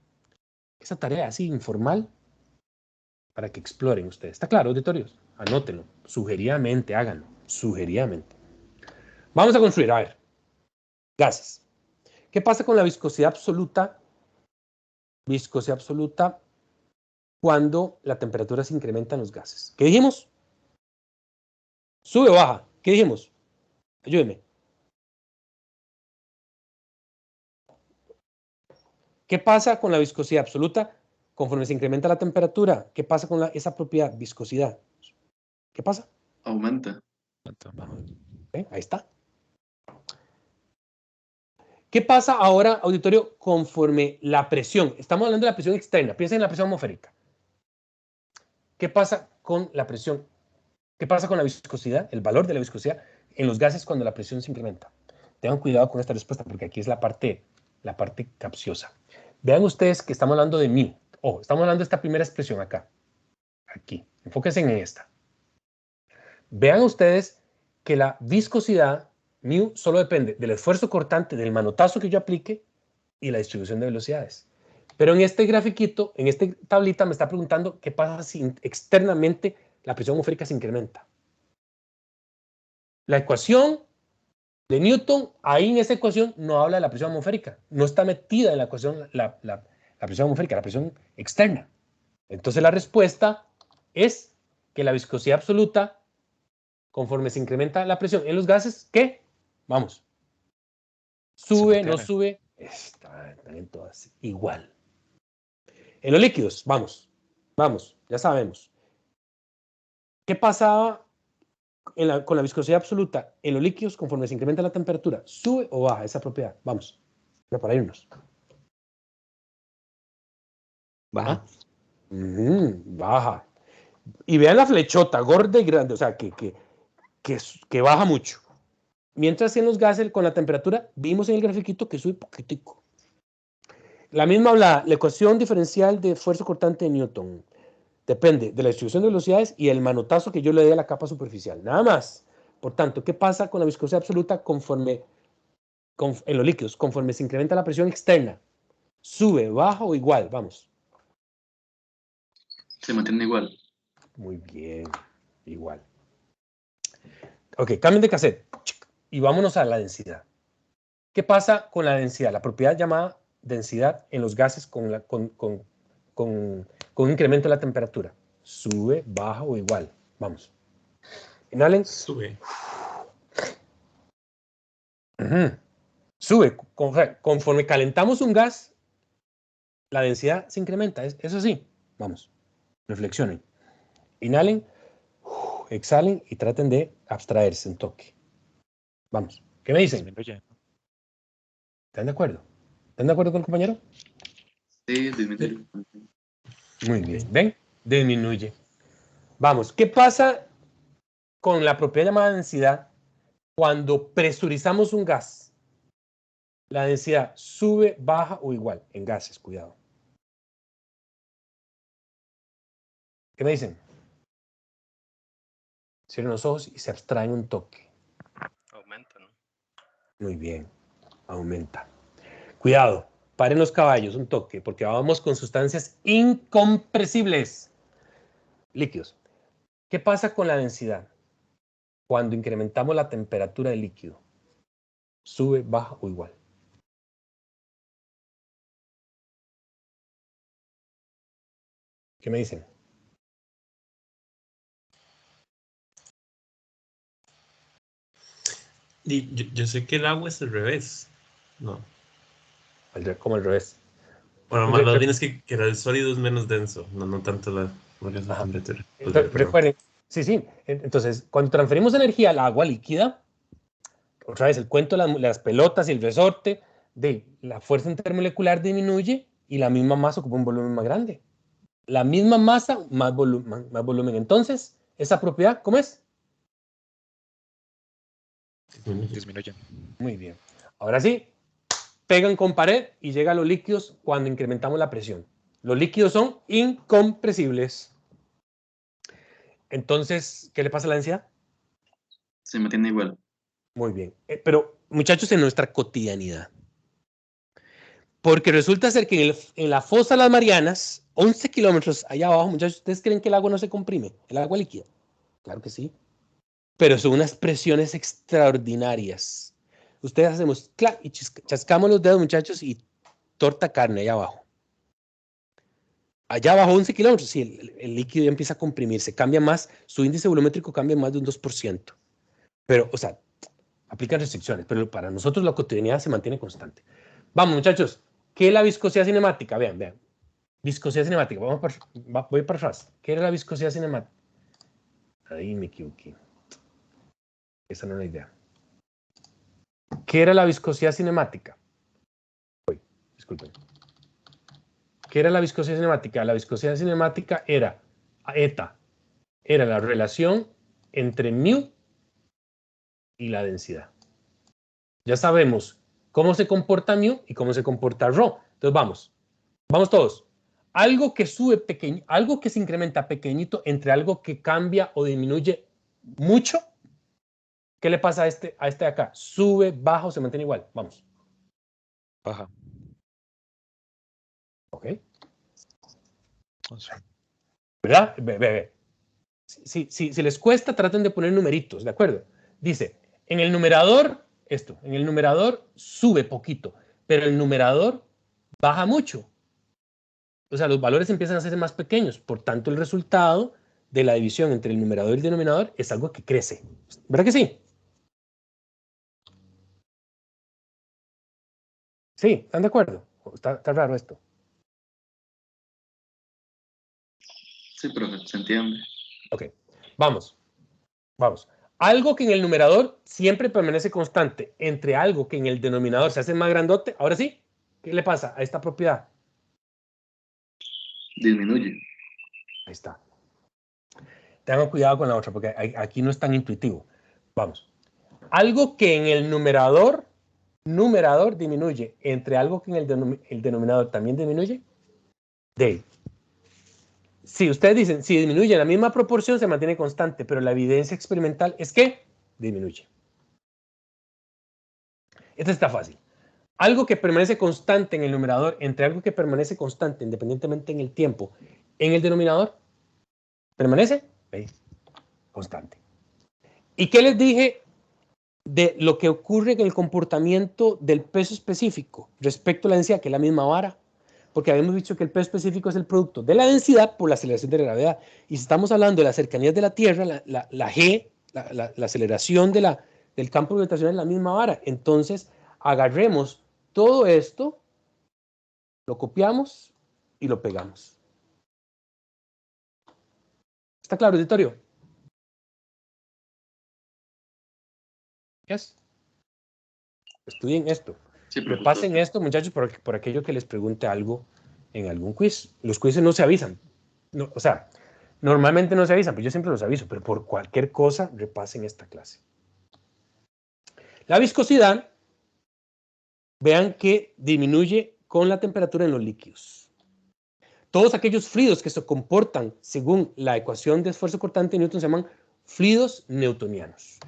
tarea así informal para que exploren ustedes. ¿Está claro, auditorios? Anótenlo. Sugeridamente, háganlo. Sugeridamente. Vamos a construir, a ver. Gases. ¿Qué pasa con la viscosidad absoluta? Viscosidad absoluta cuando la temperatura se incrementa en los gases. ¿Qué dijimos? ¿Sube o baja? ¿Qué dijimos? Ayúdenme. ¿Qué pasa con la viscosidad absoluta conforme se incrementa la temperatura? ¿Qué pasa con esa propiedad, viscosidad? ¿Qué pasa? Aumenta. Ahí está. ¿Qué pasa ahora, auditorio, conforme la presión? Estamos hablando de la presión externa. Piensen en la presión atmosférica. ¿Qué pasa con la presión? ¿Qué pasa con la viscosidad? El valor de la viscosidad en los gases cuando la presión se incrementa. Tengan cuidado con esta respuesta porque aquí es la parte capciosa. Vean ustedes que estamos hablando de μ. Ojo, estamos hablando de esta primera expresión acá. Aquí. Enfóquense en esta. Vean ustedes que la viscosidad μ solo depende del esfuerzo cortante del manotazo que yo aplique y la distribución de velocidades. Pero en este grafiquito, en esta tablita, me está preguntando qué pasa si externamente la presión atmosférica se incrementa. La ecuación de Newton, ahí en esa ecuación no habla de la presión atmosférica. No está metida en la ecuación la presión atmosférica, la presión externa. Entonces la respuesta es que la viscosidad absoluta, conforme se incrementa la presión en los gases, ¿qué? Vamos. Sube, no sube, están en todas igual. En los líquidos, vamos, ya sabemos. ¿Qué pasaba con la viscosidad absoluta en los líquidos conforme se incrementa la temperatura? ¿Sube o baja esa propiedad? Vamos, para irnos. Baja. Baja. Y vean la flechota, gorda y grande, o sea, que baja mucho. Mientras en los gases, con la temperatura, vimos en el grafiquito que sube poquitico. La misma la ecuación diferencial de fuerza cortante de Newton. Depende de la distribución de velocidades y el manotazo que yo le dé a la capa superficial. Nada más. Por tanto, ¿qué pasa con la viscosidad absoluta en los líquidos? Conforme se incrementa la presión externa. ¿Sube, baja o igual? Vamos. Se mantiene igual. Muy bien. Igual. Ok, cambien de cassette. Y vámonos a la densidad. ¿Qué pasa con la densidad? La propiedad llamada densidad en los gases con un incremento de la temperatura. ¿Sube, baja o igual? Vamos. Inhalen. Sube. Sube. Conforme calentamos un gas, la densidad se incrementa. Eso sí. Vamos. Reflexionen. Inhalen. Exhalen y traten de abstraerse un toque. Vamos. ¿Qué me dicen? Disminuye. ¿Están de acuerdo? ¿Están de acuerdo con el compañero? Sí, disminuye. Muy bien. ¿Ven? Disminuye. Vamos. ¿Qué pasa con la propiedad llamada densidad cuando presurizamos un gas? La densidad sube, baja o igual. En gases, cuidado. ¿Qué me dicen? Cierren los ojos y se abstraen un toque. Aumenta, ¿no? Muy bien. Aumenta. Cuidado. Paren los caballos un toque, porque vamos con sustancias incompresibles. Líquidos. ¿Qué pasa con la densidad? Cuando incrementamos la temperatura del líquido. ¿Sube, baja o igual? ¿Qué me dicen? Y yo sé que el agua es al revés. No. Como al revés. Bueno, más bien es que el sólido es menos denso, no tanto la temperatura. Recuerden, sí. Entonces, cuando transferimos energía al agua líquida, otra vez el cuento de las pelotas y el resorte, de la fuerza intermolecular disminuye y la misma masa ocupa un volumen más grande. La misma masa, más volumen. Entonces, esa propiedad, ¿cómo es? Disminuye. Muy bien. Ahora sí, pegan con pared y llegan los líquidos cuando incrementamos la presión. Los líquidos son incompresibles. Entonces, ¿qué le pasa a la densidad? Se mantiene igual. Muy bien. Pero, muchachos, en nuestra cotidianidad. Porque resulta ser que en la fosa de las Marianas, 11 kilómetros allá abajo, muchachos, ¿ustedes creen que el agua no se comprime? ¿El agua líquida? Claro que sí. Pero son unas presiones extraordinarias. Ustedes hacemos clac y chascamos los dedos, muchachos, y torta carne allá abajo. Allá abajo 11 kilómetros, sí, el líquido ya empieza a comprimirse, cambia más, su índice volumétrico cambia más de un 2%. Pero, o sea, aplican restricciones, pero para nosotros la cotidianidad se mantiene constante. Vamos, muchachos, ¿qué es la viscosidad cinemática? Vean. Viscosidad cinemática, voy para atrás. ¿Qué era la viscosidad cinemática? Ahí me equivoqué. Esa no es la idea. ¿Qué era la viscosidad cinemática? Disculpen. ¿Qué era la viscosidad cinemática? La viscosidad cinemática era eta. Era la relación entre mu y la densidad. Ya sabemos cómo se comporta mu y cómo se comporta rho. Entonces vamos todos. Algo que sube pequeño, algo que se incrementa pequeñito entre algo que cambia o disminuye mucho. ¿Qué le pasa a este de acá? ¿Sube, baja o se mantiene igual? Vamos. Baja. Ok. 11. ¿Verdad? Ve. Si les cuesta, traten de poner numeritos, ¿de acuerdo? Dice, en el numerador sube poquito, pero el numerador baja mucho. O sea, los valores empiezan a hacerse más pequeños. Por tanto, el resultado de la división entre el numerador y el denominador es algo que crece. ¿Verdad que sí? Sí, ¿están de acuerdo? Está raro esto. Sí, profe, se entiende. Ok, vamos. algo que en el numerador siempre permanece constante, entre algo que en el denominador se hace más grandote. Ahora sí, ¿qué le pasa a esta propiedad? Disminuye. Ahí está. Tengan cuidado con la otra, porque aquí no es tan intuitivo. Vamos. Algo que en el numerador disminuye, entre algo que en el denominador también disminuye. Si ustedes dicen, si disminuye en la misma proporción, se mantiene constante, pero la evidencia experimental es que disminuye. Esto está fácil. Algo que permanece constante en el numerador, entre algo que permanece constante independientemente en el tiempo, en el denominador, permanece constante. ¿Y qué les dije de lo que ocurre en el comportamiento del peso específico respecto a la densidad, que es la misma vara? Porque habíamos dicho que el peso específico es el producto de la densidad por la aceleración de la gravedad. Y si estamos hablando de las cercanías de la Tierra, la G, la aceleración del campo gravitacional es la misma vara. Entonces, agarremos todo esto, lo copiamos y lo pegamos. ¿Está claro, auditorio? Yes. Estudien esto. Sí, profesor. Repasen esto, muchachos, por aquello que les pregunte algo en algún quiz. Los quizzes no se avisan. No, o sea, normalmente no se avisan, pero yo siempre los aviso. Pero por cualquier cosa, repasen esta clase. La viscosidad, vean que disminuye con la temperatura en los líquidos. Todos aquellos fluidos que se comportan según la ecuación de esfuerzo cortante de Newton se llaman fluidos newtonianos.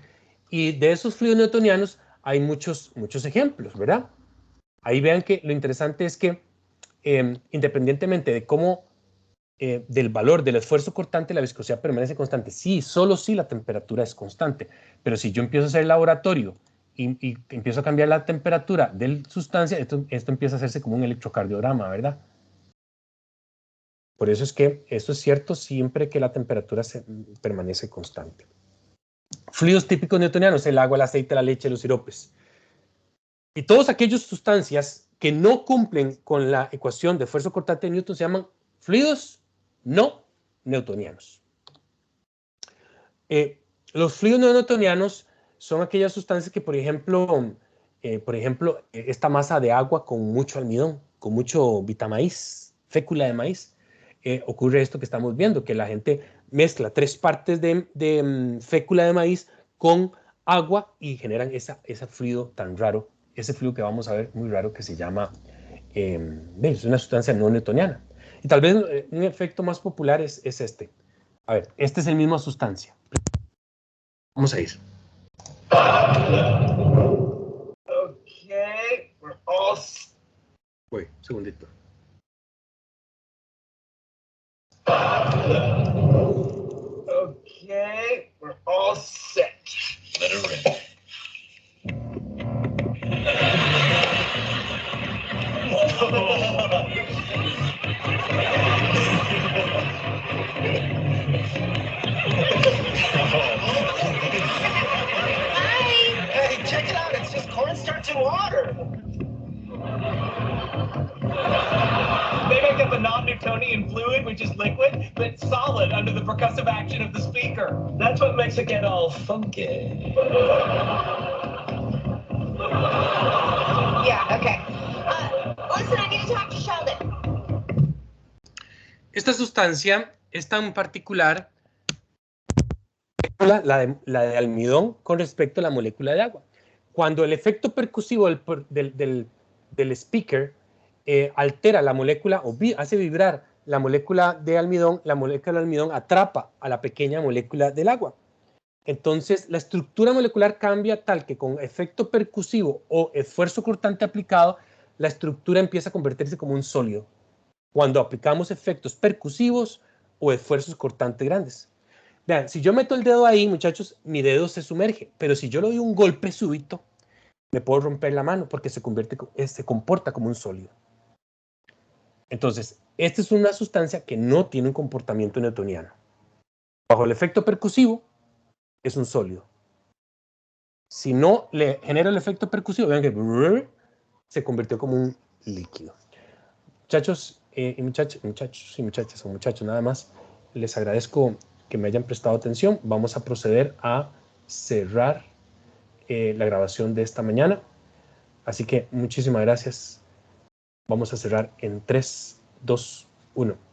Y de esos fluidos newtonianos hay muchos ejemplos, ¿verdad? Ahí vean que lo interesante es que independientemente de cómo, del valor del esfuerzo cortante, la viscosidad permanece constante. Sí, solo si la temperatura es constante. Pero si yo empiezo a hacer laboratorio y empiezo a cambiar la temperatura de la sustancia, esto empieza a hacerse como un electrocardiograma, ¿verdad? Por eso es que esto es cierto siempre que la temperatura permanece constante. Fluidos típicos newtonianos, el agua, el aceite, la leche, los siropes. Y todas aquellas sustancias que no cumplen con la ecuación de esfuerzo cortante de Newton se llaman fluidos no newtonianos. Los fluidos no newtonianos son aquellas sustancias que, por ejemplo, esta masa de agua con mucho almidón, con mucho vitamaíz, fécula de maíz, ocurre esto que estamos viendo, que la gente mezcla 3 partes de fécula de maíz con agua y generan ese fluido tan raro, ese fluido que vamos a ver muy raro que se llama, es una sustancia no newtoniana. Y tal vez un efecto más popular es este. A ver, esta es la misma sustancia. Vamos a ir. Okay, we're all... Wait, un segundito. Okay, we're all set. Let it rip. Hey, check it out. It's just cornstarch and water. They make up a non-Newtonian fluid, which is liquid, but solid under the percussive action of the speaker. That's what makes it get all funky. Yeah, okay. Listen, I need to talk to Sheldon. Esta sustancia es tan particular, la de almidón con respecto a la molécula de agua. Cuando el efecto percusivo del speaker altera la molécula o hace vibrar la molécula de almidón, la molécula de almidón atrapa a la pequeña molécula del agua. Entonces, la estructura molecular cambia tal que con efecto percusivo o esfuerzo cortante aplicado, la estructura empieza a convertirse como un sólido. Cuando aplicamos efectos percusivos o esfuerzos cortantes grandes. Vean, si yo meto el dedo ahí, muchachos, mi dedo se sumerge. Pero si yo le doy un golpe súbito, me puedo romper la mano porque se comporta como un sólido. Entonces, esta es una sustancia que no tiene un comportamiento newtoniano. Bajo el efecto percusivo, es un sólido. Si no le genera el efecto percusivo, vean que se convirtió como un líquido. Muchachos y muchachas o muchachos nada más, les agradezco que me hayan prestado atención. Vamos a proceder a cerrar la grabación de esta mañana. Así que muchísimas gracias. Vamos a cerrar en 3, 2, 1.